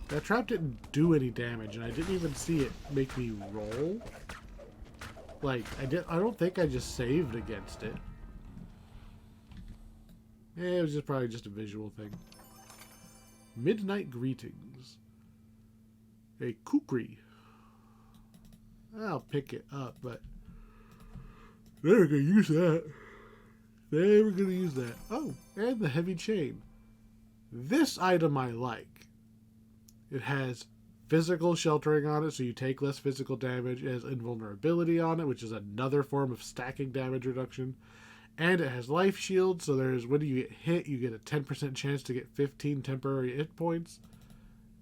That trap didn't do any damage, and I didn't even see it make me roll. Like, I don't think I just saved against it. Yeah, it was just probably just a visual thing. Midnight Greetings. A kukri. I'll pick it up, but never gonna use that. Never gonna use that. Oh, and the heavy chain. This item I like. It has physical sheltering on it, so you take less physical damage. It has invulnerability on it, which is another form of stacking damage reduction. And it has life shield, so there's, when you get hit, you get a 10% chance to get 15 temporary hit points.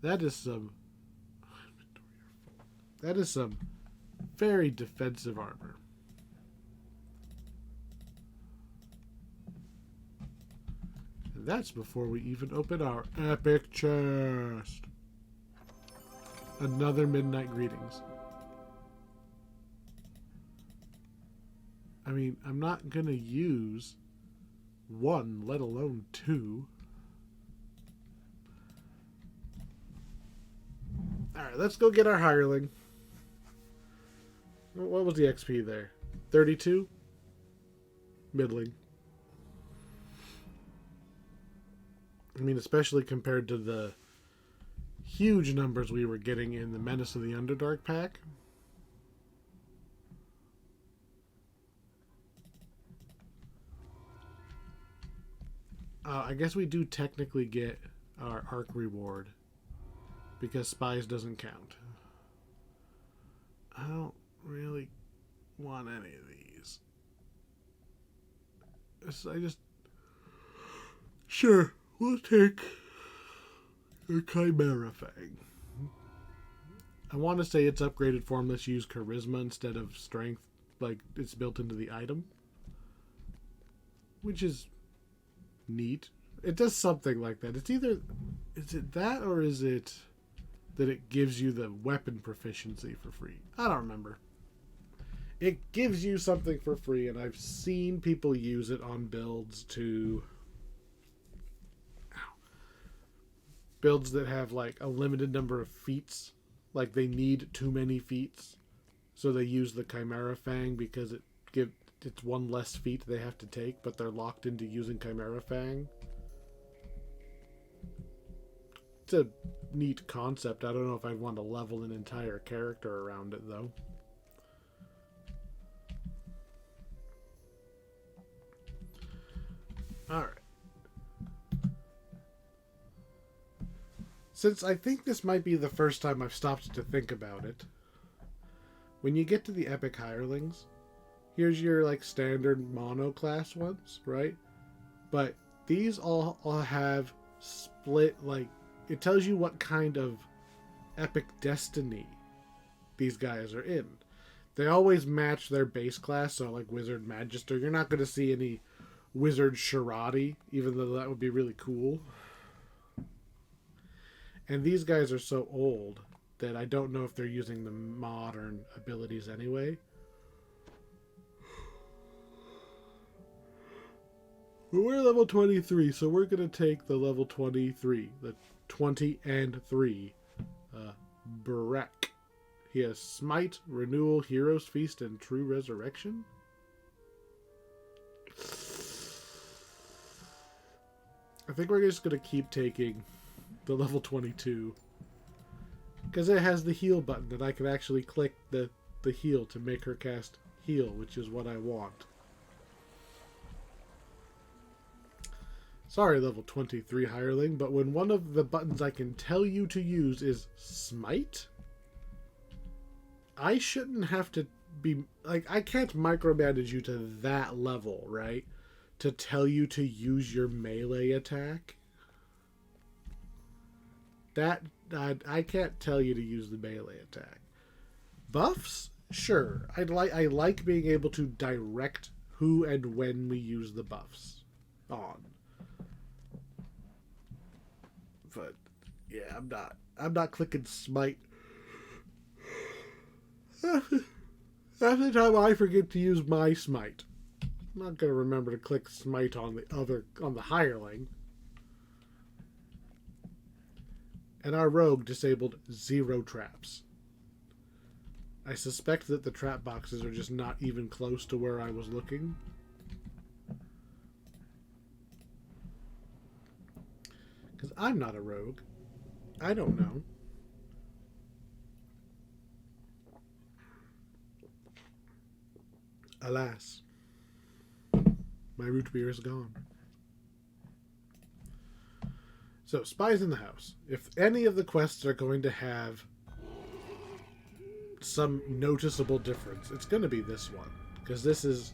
That is some very defensive armor. And that's before we even open our epic chest. Another Midnight Greetings. I mean, I'm not gonna use one, let alone two. Alright, let's go get our hireling. What was the XP there? 32? Middling. I mean, especially compared to the huge numbers we were getting in the Menace of the Underdark pack. I guess we do technically get our arc reward because spies doesn't count. I don't really want any of these. Sure, we'll take the Chimera Fang. I want to say its upgraded form lets you use charisma instead of strength, like it's built into the item, which is neat. It does something like that. It's either, is it that or is it that it gives you the weapon proficiency for free? I don't remember. It gives you something for free, and I've seen people use it on builds to builds that have like a limited number of feats, like they need too many feats, so they use the Chimera Fang because it's one less feat they have to take, but they're locked into using Chimera Fang. It's a neat concept. I don't know if I'd want to level an entire character around it, though. Alright. Since I think this might be the first time I've stopped to think about it, when you get to the Epic Hirelings, here's your like standard mono class ones, right? But these all have split, like, it tells you what kind of epic destiny these guys are in. They always match their base class, so like Wizard Magister. You're not going to see any Wizard Sharati, even though that would be really cool. And these guys are so old that I don't know if they're using the modern abilities anyway. But we're level 23, so we're going to take the level 23, the 20 and 3, Barak. He has Smite, Renewal, Hero's Feast, and True Resurrection. I think we're just going to keep taking the level 22. Because it has the heal button, and I can actually click the heal to make her cast heal, which is what I want. Sorry, level 23 hireling, but when one of the buttons I can tell you to use is Smite, I shouldn't have to be... Like, I can't micromanage you to that level, right? To tell you to use your melee attack. That... I can't tell you to use the melee attack. Buffs? Sure. I like being able to direct who and when we use the buffs on. But yeah, I'm not clicking Smite. Half the time I forget to use my Smite. I'm not gonna remember to click Smite on the hireling. And our rogue disabled 0 traps. I suspect that the trap boxes are just not even close to where I was looking. Because I'm not a rogue. I don't know. Alas, my root beer is gone. So, spies in the house. If any of the quests are going to have some noticeable difference, it's going to be this one. Because this is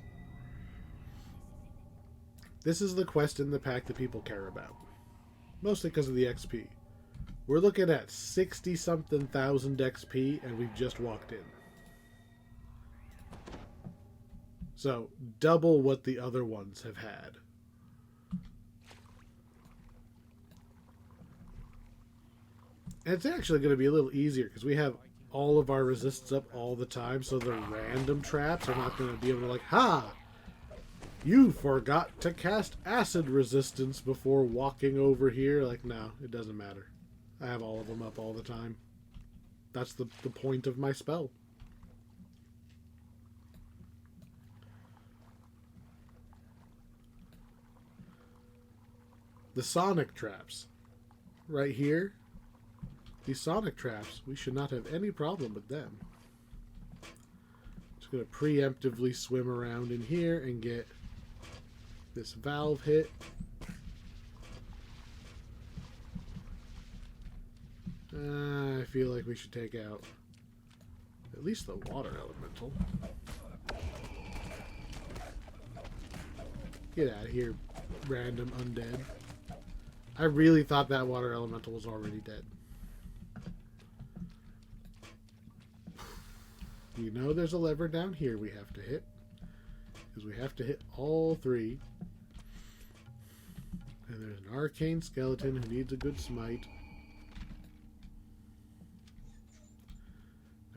the quest in the pack that people care about. Mostly because of the XP. We're looking at 60-something thousand XP, and we've just walked in. So, double what the other ones have had. And it's actually going to be a little easier because we have all of our resistance up all the time, so the random traps are not going to be able to like, ha! You forgot to cast acid resistance before walking over here. Like, no, it doesn't matter. I have all of them up all the time. That's the point of my spell. The sonic traps. Right here. These sonic traps, we should not have any problem with them. Just going to preemptively swim around in here and get this valve hit. I feel like we should take out at least the water elemental. Get out of here, random undead. I really thought that water elemental was already dead. We know there's a lever down here we have to hit. Because we have to hit all three. And there's an arcane skeleton who needs a good smite.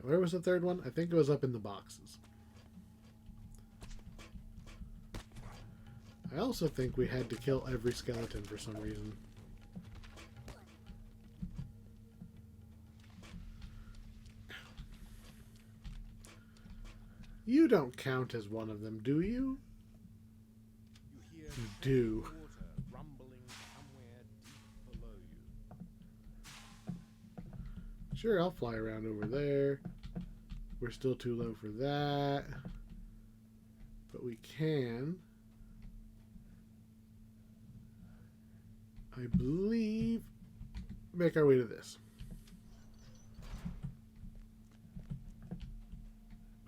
Now, where was the third one? I think it was up in the boxes. I also think we had to kill every skeleton for some reason. You don't count as one of them, do you? You do. Water rumbling somewhere deep below you. Sure, I'll fly around over there. We're still too low for that. But we can. I believe make our way to this.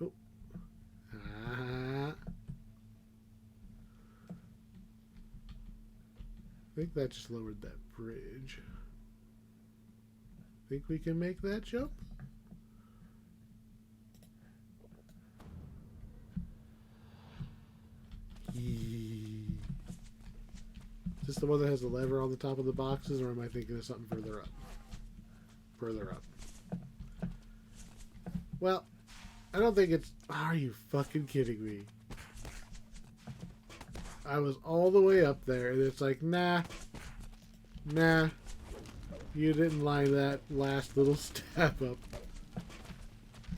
Oh. I think that just lowered that bridge. Think we can make that jump? Is this the one that has the lever on the top of the boxes, or am I thinking of something further up? Further up. Well, I don't think it's... Are you fucking kidding me? I was all the way up there, and it's like, nah. Nah. You didn't line that last little step up.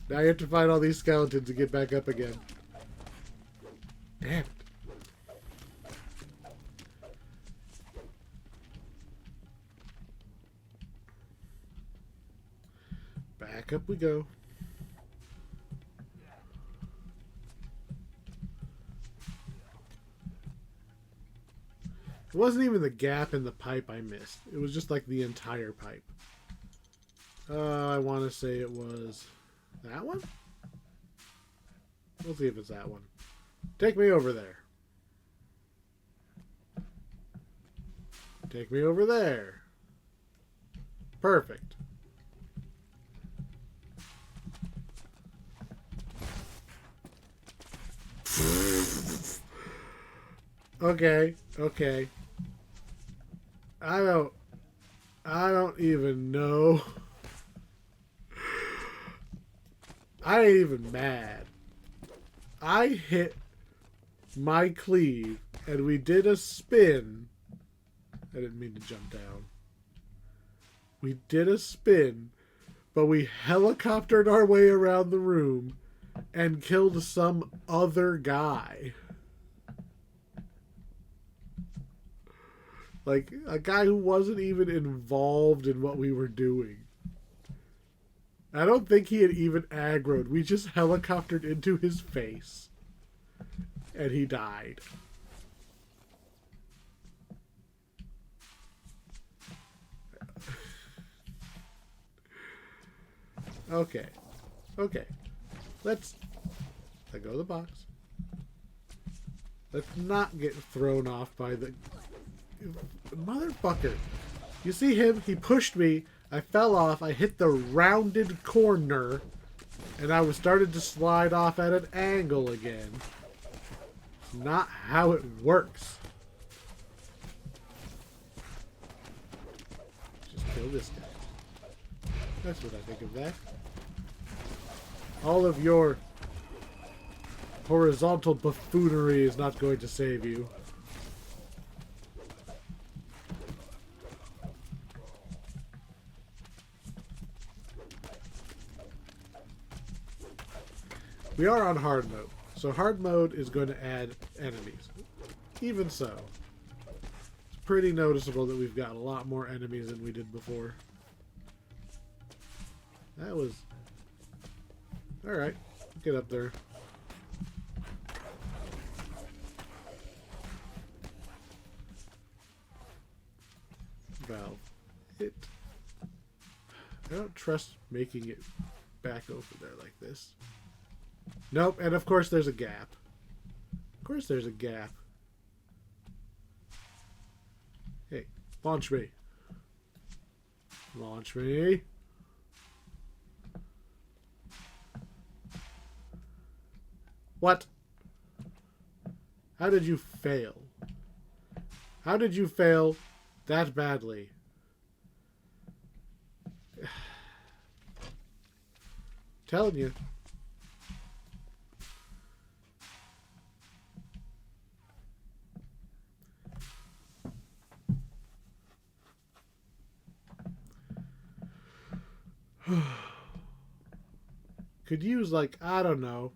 Now you have to find all these skeletons and get back up again. Damn it. Back up we go. It wasn't even the gap in the pipe I missed. It was just like the entire pipe. I want to say it was that one? We'll see if it's that one. Take me over there. Take me over there. Perfect. Okay, okay. I don't even know. I ain't even mad. I hit my cleave and we did a spin. I didn't mean to jump down. We did a spin, but we helicoptered our way around the room and killed some other guy. Like, a guy who wasn't even involved in what we were doing. I don't think he had even aggroed. We just helicoptered into his face. And he died. Okay. Okay. Let's let go of the box. Let's not get thrown off by the... Motherfucker. You see him? He pushed me. I fell off. I hit the rounded corner. And I was started to slide off at an angle again. not how it works. Just kill this guy. That's what I think of that. All of your horizontal buffoonery is not going to save you. We are on hard mode, so hard mode is going to add enemies. Even so, it's pretty noticeable that we've got a lot more enemies than we did before. That was... Alright, get up there. Valve. I don't trust making it back over there like this. Nope, and of course there's a gap. Of course there's a gap. Hey, launch me. Launch me. What? How did you fail? How did you fail that badly? Telling you. Could use, like, I don't know,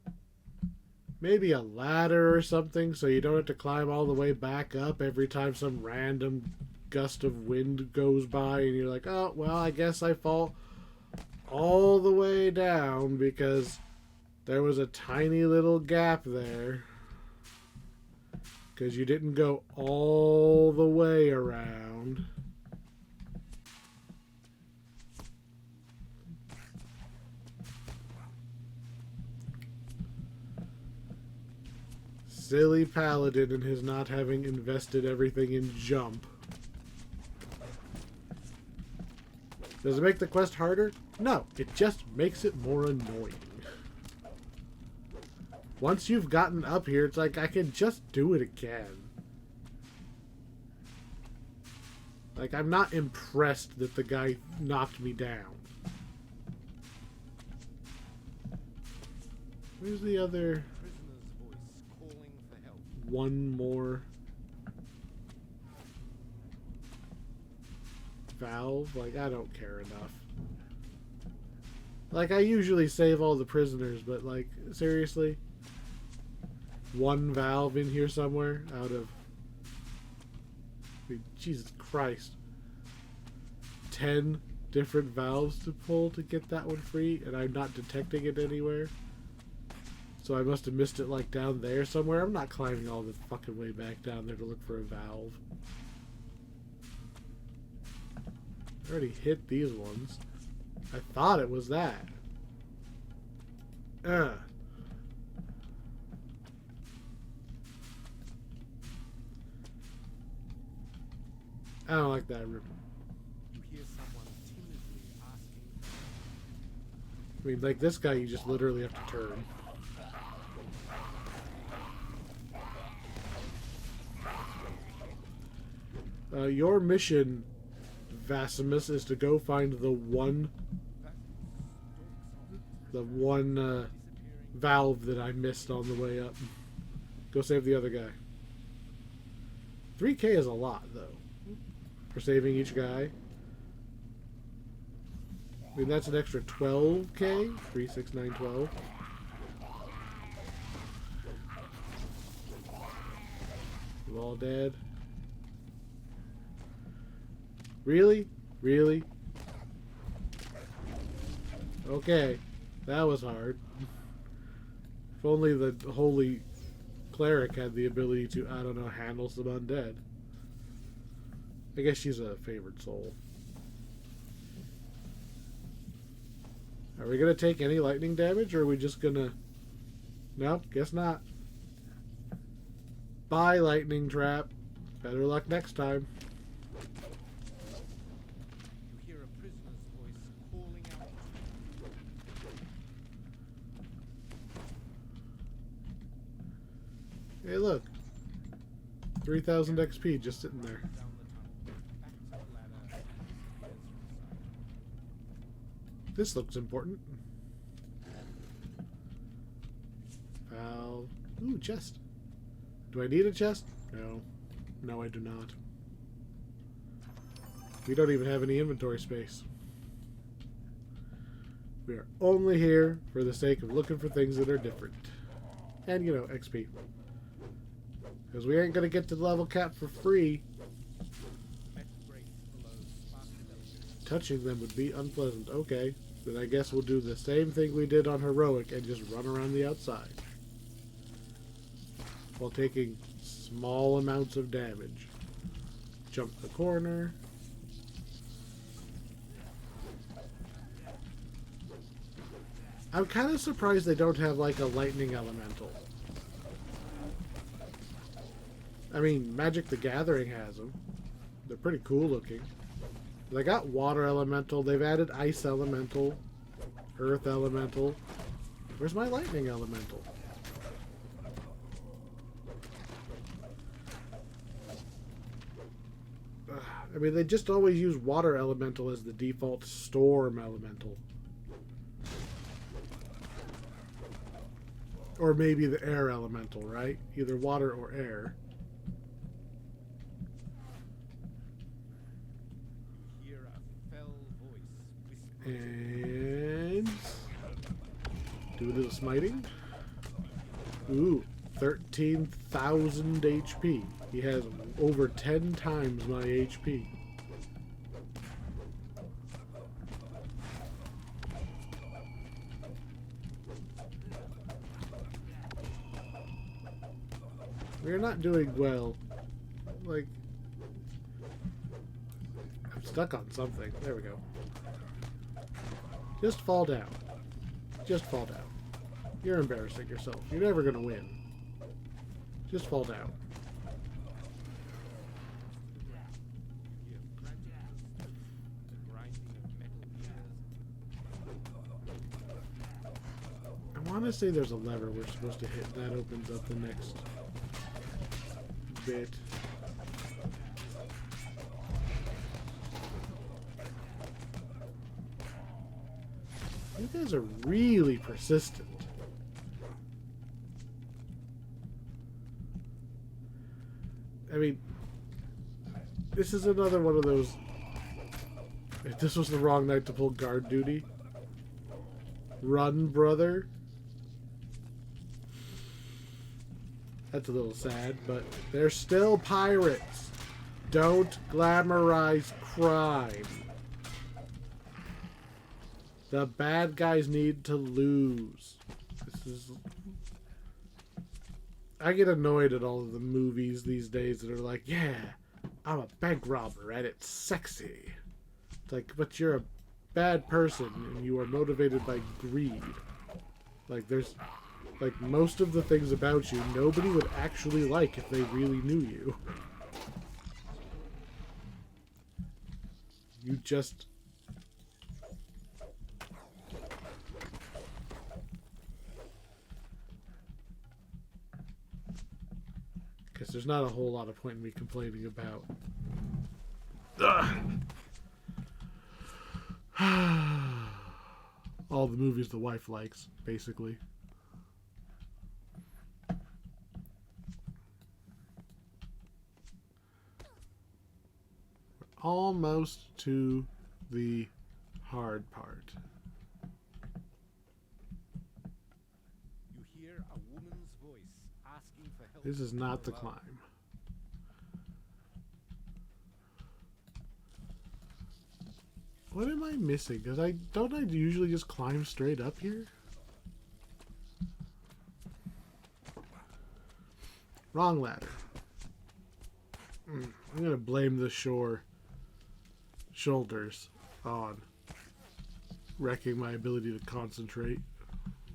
maybe a ladder or something so you don't have to climb all the way back up every time some random gust of wind goes by and you're like, oh, well, I guess I fall all the way down because there was a tiny little gap there because you didn't go all the way around. Silly paladin and his not having invested everything in jump. Does it make the quest harder? No, it just makes it more annoying. Once you've gotten up here, it's like I can just do it again. Like, I'm not impressed that the guy knocked me down. Where's the other... one more valve? Like, I don't care enough. Like, I usually save all the prisoners, but, like, seriously? One valve in here somewhere out of... I mean, Jesus Christ. 10 different valves to pull to get that one free, and I'm not detecting it anywhere. So I must have missed it, like, down there somewhere. I'm not climbing all the fucking way back down there to look for a valve. I already hit these ones. I thought it was that. I don't like that room. You hear someone timidly asking. I mean, like, this guy you just literally have to turn. Your mission, Vasimus, is to go find the one valve that I missed on the way up. Go save the other guy. 3K is a lot, though, for saving each guy. I mean, that's an extra 12K? 3, 6, 9, 12. You all dead? Really? Really? Okay. That was hard. If only the holy cleric had the ability to, I don't know, handle some undead. I guess she's a favored soul. Are we going to take any lightning damage, or are we just going to... Nope, guess not. Bye, lightning trap. Better luck next time. You hear a prisoner's voice calling out. Hey, look. 3,000 XP just sitting there. This looks important. Valve. Ooh, chest. Do I need a chest? No. No, I do not. We don't even have any inventory space. We are only here for the sake of looking for things that are different. And, you know, XP. Because we ain't going to get to the level cap for free. Touching them would be unpleasant. Okay. Then I guess we'll do the same thing we did on Heroic and just run around the outside. While taking small amounts of damage. Jump the corner. I'm kind of surprised they don't have like a lightning elemental. I mean, Magic the Gathering has them. They're pretty cool looking. They got water elemental. They've added ice elemental, earth elemental. Where's my lightning elemental? I mean, they just always use water elemental as the default storm elemental. Or maybe the air elemental, right? Either water or air. And do a little smiting. Ooh, 13,000 HP. He has over 10 times my HP. We're not doing well. Like, I'm stuck on something. There we go. Just fall down. Just fall down. You're embarrassing yourself. You're never going to win. Just fall down. I want to say there's a lever we're supposed to hit. That opens up the next bit. You guys are really persistent. I mean, this is another one of those. If this was the wrong night to pull guard duty. Run, brother. That's a little sad, but they're still pirates. Don't glamorize crime. The bad guys need to lose. This is... I get annoyed at all of the movies these days that are like, yeah, I'm a bank robber and it's sexy. It's like, but you're a bad person and you are motivated by greed. Like, there's... Like, most of the things about you, nobody would actually like if they really knew you. You just... Guess there's not a whole lot of point in me complaining about. All the movies the wife likes, basically. Almost to the hard part. You hear a woman's voice asking for help. This is not the climb. What am I missing? Because I usually just climb straight up here? Wrong ladder. I'm gonna blame the shoulders on wrecking my ability to concentrate.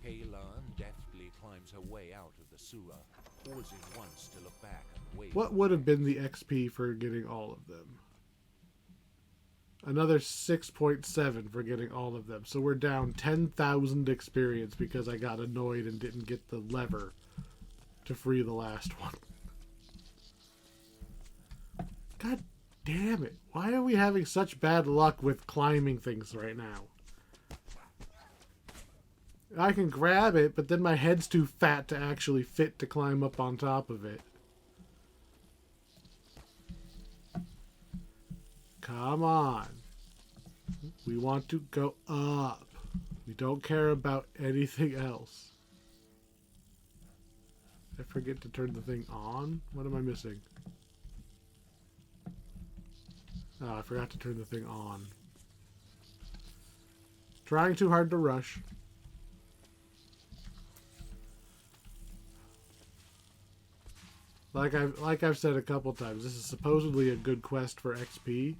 Kaylan deftly climbs her way out of the sewer, pausing once to look back and wave. What would have been the XP for getting all of them? Another 6.7 for getting all of them. So we're down 10,000 experience because I got annoyed and didn't get the lever to free the last one. God damn it. Why are we having such bad luck with climbing things right now? I can grab it, but then my head's too fat to actually fit to climb up on top of it. Come on. We want to go up. We don't care about anything else. I forget to turn the thing on? What am I missing? Oh, I forgot to turn the thing on. Trying too hard to rush. Like I've said a couple times, this is supposedly a good quest for XP.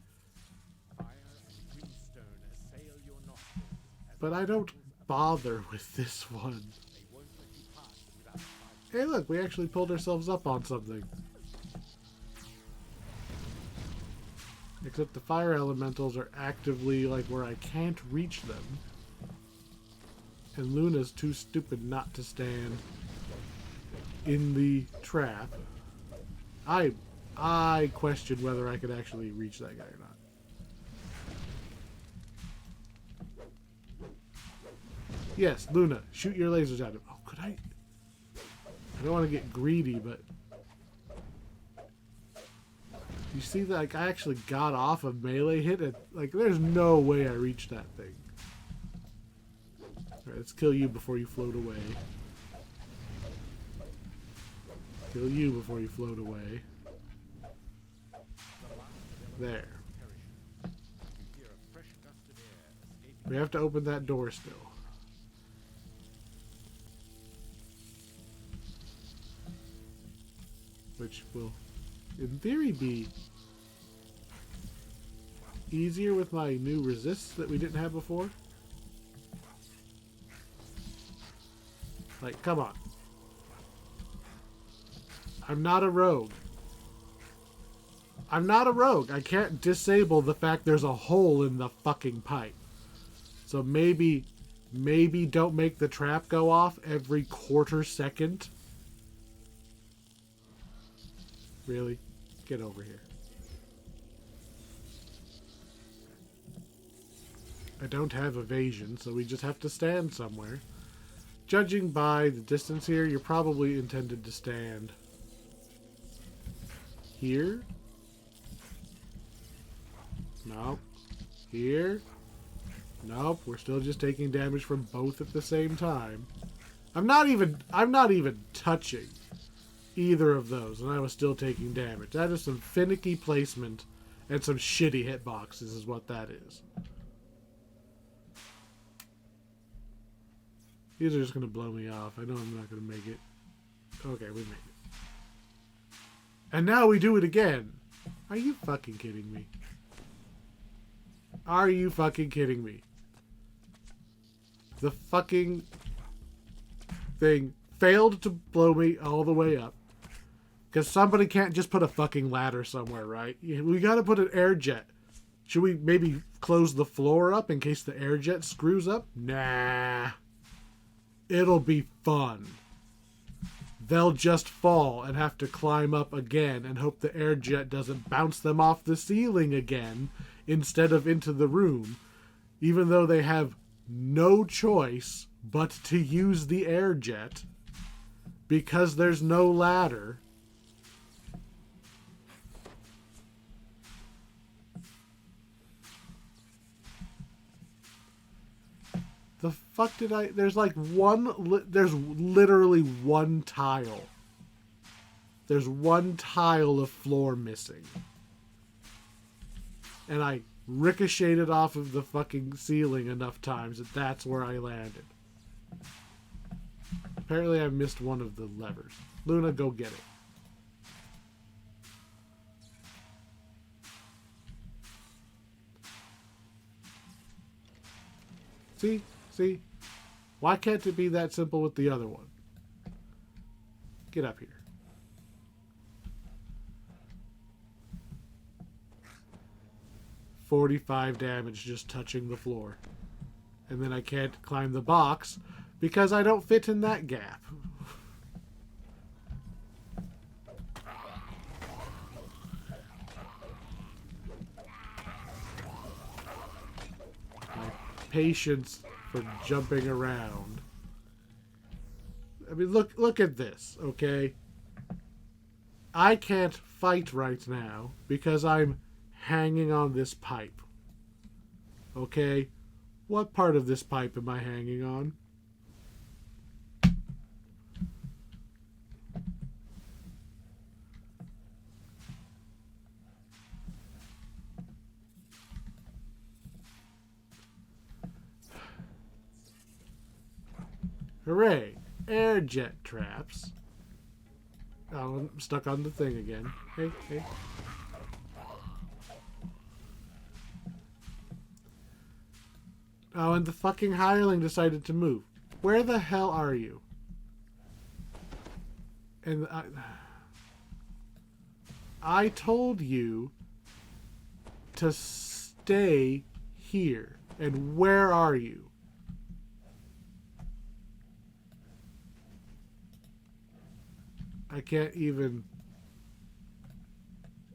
But I don't bother with this one. Hey look, we actually pulled ourselves up on something. Except the fire elementals are actively like where I can't reach them. And Luna's too stupid not to stand in the trap. I question whether I could actually reach that guy or not. Yes, Luna, shoot your lasers at him. Oh, could I? I don't want to get greedy, but you see that? Like, I actually got off a melee hit. Like, there's no way I reached that thing. All right, let's kill you before you float away. Kill you before you float away. There. We have to open that door still. Which will, in theory, be easier with my new resists that we didn't have before. Like, come on. I'm not a rogue. I'm not a rogue. I can't disable the fact there's a hole in the fucking pipe. So maybe don't make the trap go off every quarter second. Really? Get over here. I don't have evasion, so we just have to stand somewhere. Judging by the distance here, you're probably intended to stand here. Nope. Here. Nope. We're still just taking damage from both at the same time. I'm not even touching either of those, and I was still taking damage. That is some finicky placement and some shitty hitboxes is what that is. These are just going to blow me off. I know I'm not going to make it. Okay, we made it. And now we do it again. Are you fucking kidding me? Are you fucking kidding me? The fucking thing failed to blow me all the way up. Because somebody can't just put a fucking ladder somewhere, right? We gotta put an air jet. Should we maybe close the floor up in case the air jet screws up? Nah. It'll be fun. They'll just fall and have to climb up again and hope the air jet doesn't bounce them off the ceiling again instead of into the room, even though they have no choice but to use the air jet because there's no ladder. The fuck did I... There's like there's literally one tile. There's one tile of floor missing. And I ricocheted off of the fucking ceiling enough times that that's where I landed. Apparently I missed one of the levers. Luna, go get it. See? See? Why can't it be that simple with the other one? Get up here. $45 damage just touching the floor. And then I can't climb the box because I don't fit in that gap. patience for jumping around. I mean, look at this, okay? I can't fight right now because I'm hanging on this pipe. Okay? What part of this pipe am I hanging on? Hooray! Air jet traps. Oh, I'm stuck on the thing again. Hey, hey. Oh, and the fucking hireling decided to move. Where the hell are you? And I told you to stay here. And where are you? I can't even...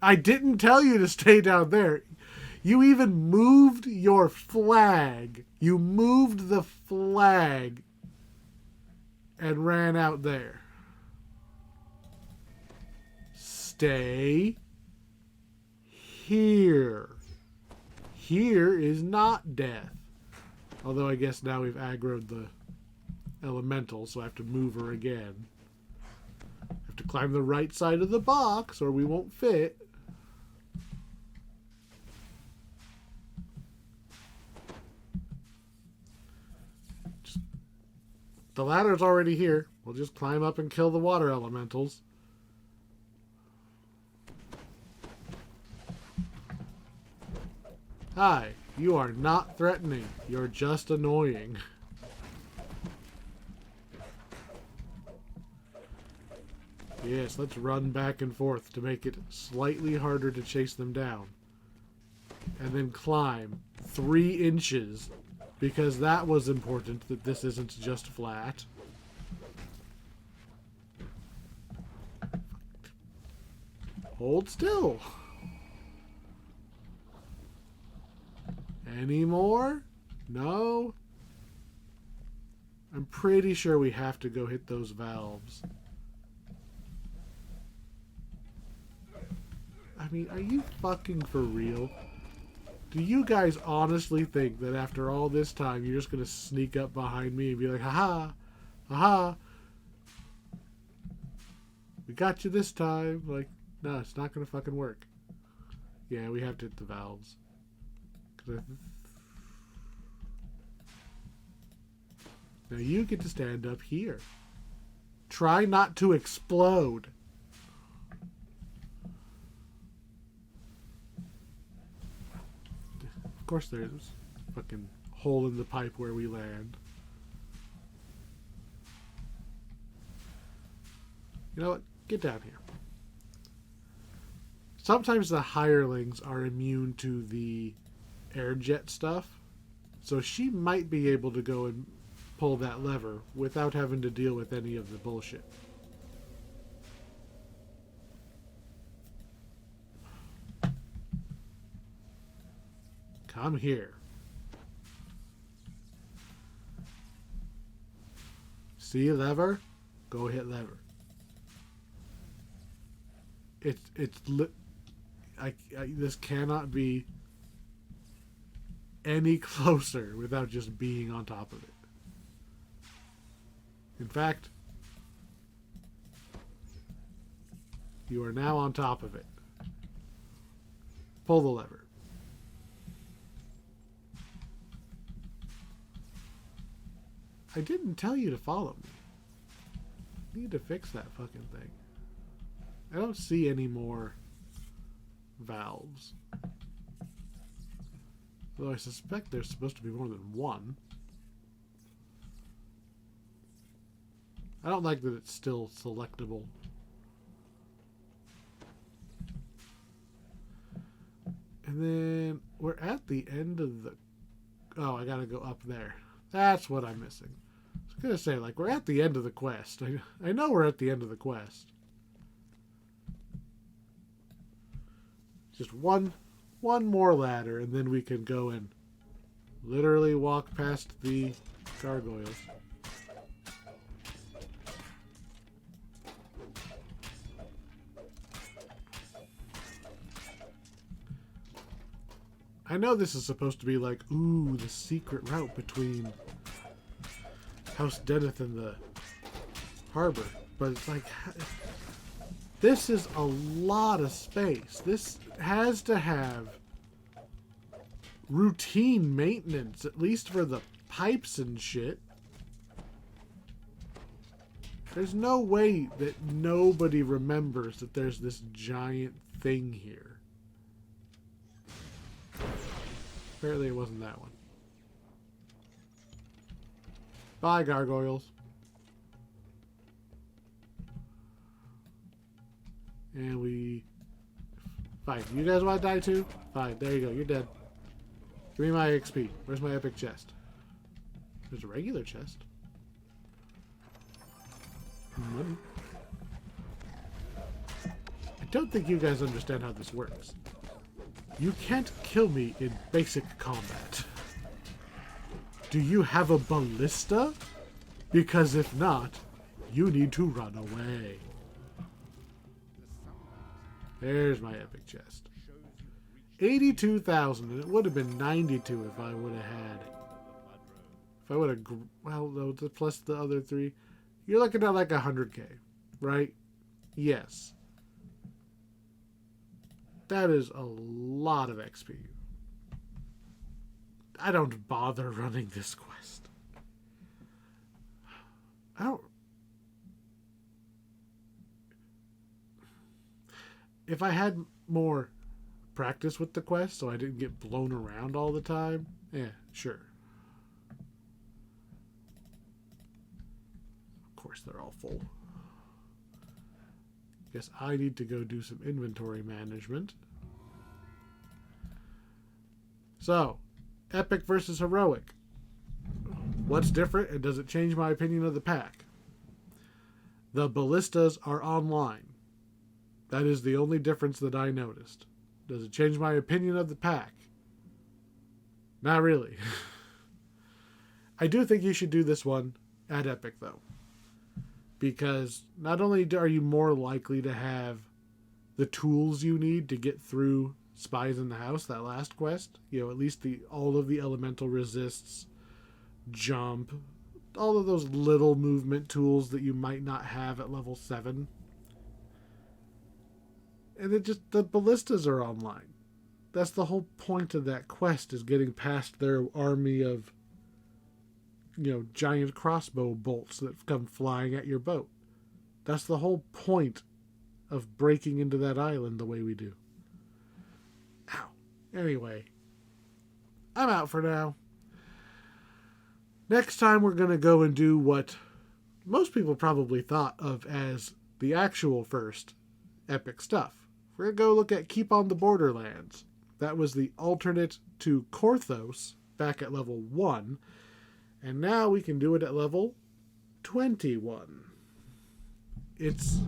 I didn't tell you to stay down there. You even moved your flag. You moved the flag and ran out there. Stay here. Here is not death. Although I guess now we've aggroed the elemental, so I have to move her again. To climb the right side of the box or we won't fit. The ladder's already here. We'll just climb up and kill the water elementals. Hi, you are not threatening. You're just annoying. Yes, let's run back and forth to make it slightly harder to chase them down. And then climb 3 inches, because that was important, that this isn't just flat. Hold still. Any more? No? I'm pretty sure we have to go hit those valves. I mean, are you fucking for real? Do you guys honestly think that after all this time you're just gonna sneak up behind me and be like, haha, haha, we got you this time? Like, no, it's not gonna fucking work. Yeah, we have to hit the valves. Now you get to stand up here. Try not to explode. Of course there's a fucking hole in the pipe where we land. You know what? Get down here. Sometimes the hirelings are immune to the air jet stuff, so she might be able to go and pull that lever without having to deal with any of the bullshit. Come here. See lever? Go hit lever. This cannot be any closer without just being on top of it. In fact, you are now on top of it. Pull the lever. I didn't tell you to follow me. I need to fix that fucking thing. I don't see any more valves. Though I suspect there's supposed to be more than one. I don't like that it's still selectable. And then we're at the end of the... Oh, I gotta go up there. That's what I'm missing. I was gonna say, like, we're at the end of the quest. I know we're at the end of the quest. Just one more ladder, and then we can go and literally walk past the gargoyles. I know this is supposed to be like, ooh, the secret route between House Deneth and the harbor, but it's like, this is a lot of space. This has to have routine maintenance, at least for the pipes and shit. There's no way that nobody remembers that there's this giant thing here. Apparently it wasn't that one. Bye, gargoyles. And we... Fine. You guys want to die too? Fine. There you go. You're dead. Give me my XP. Where's my epic chest? There's a regular chest. Money. I don't think you guys understand how this works. You can't kill me in basic combat. Do you have a ballista? Because if not, you need to run away. There's my epic chest. 82,000, and it would have been 92 if I would have had. If I would have, well, no, plus the other 3. You're looking at like 100k, right? Yes. That is a lot of XP. I don't bother running this quest. I don't... If I had more practice with the quest so I didn't get blown around all the time, yeah, sure. Of course they're all full. Guess I need to go do some inventory management. So, epic versus heroic. What's different, and does it change my opinion of the pack? The ballistas are online. That is the only difference that I noticed. Does it change my opinion of the pack? Not really. I do think you should do this one at epic, though. Because not only are you more likely to have the tools you need to get through Spies in the House, that last quest, you know, at least all of the elemental resists, jump, all of those little movement tools that you might not have at level 7. And the ballistas are online. That's the whole point of that quest, is getting past their army of, you know, giant crossbow bolts that come flying at your boat. That's the whole point of breaking into that island the way we do. Ow. Anyway, I'm out for now. Next time we're going to go and do what most people probably thought of as the actual first epic stuff. We're going to go look at Keep on the Borderlands. That was the alternate to Korthos back at level 1. And now we can do it at level 21. It's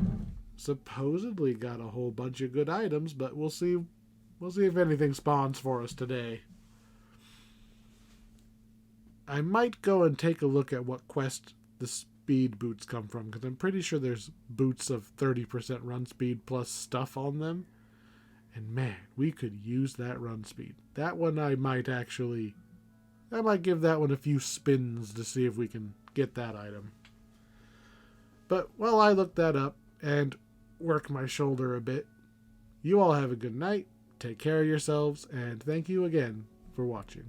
supposedly got a whole bunch of good items, but we'll see. We'll see if anything spawns for us today. I might go and take a look at what quest the speed boots come from, because I'm pretty sure there's boots of 30% run speed plus stuff on them. And man, we could use that run speed. That one I might give that one a few spins to see if we can get that item. But while I look that up and work my shoulder a bit, you all have a good night, take care of yourselves, and thank you again for watching.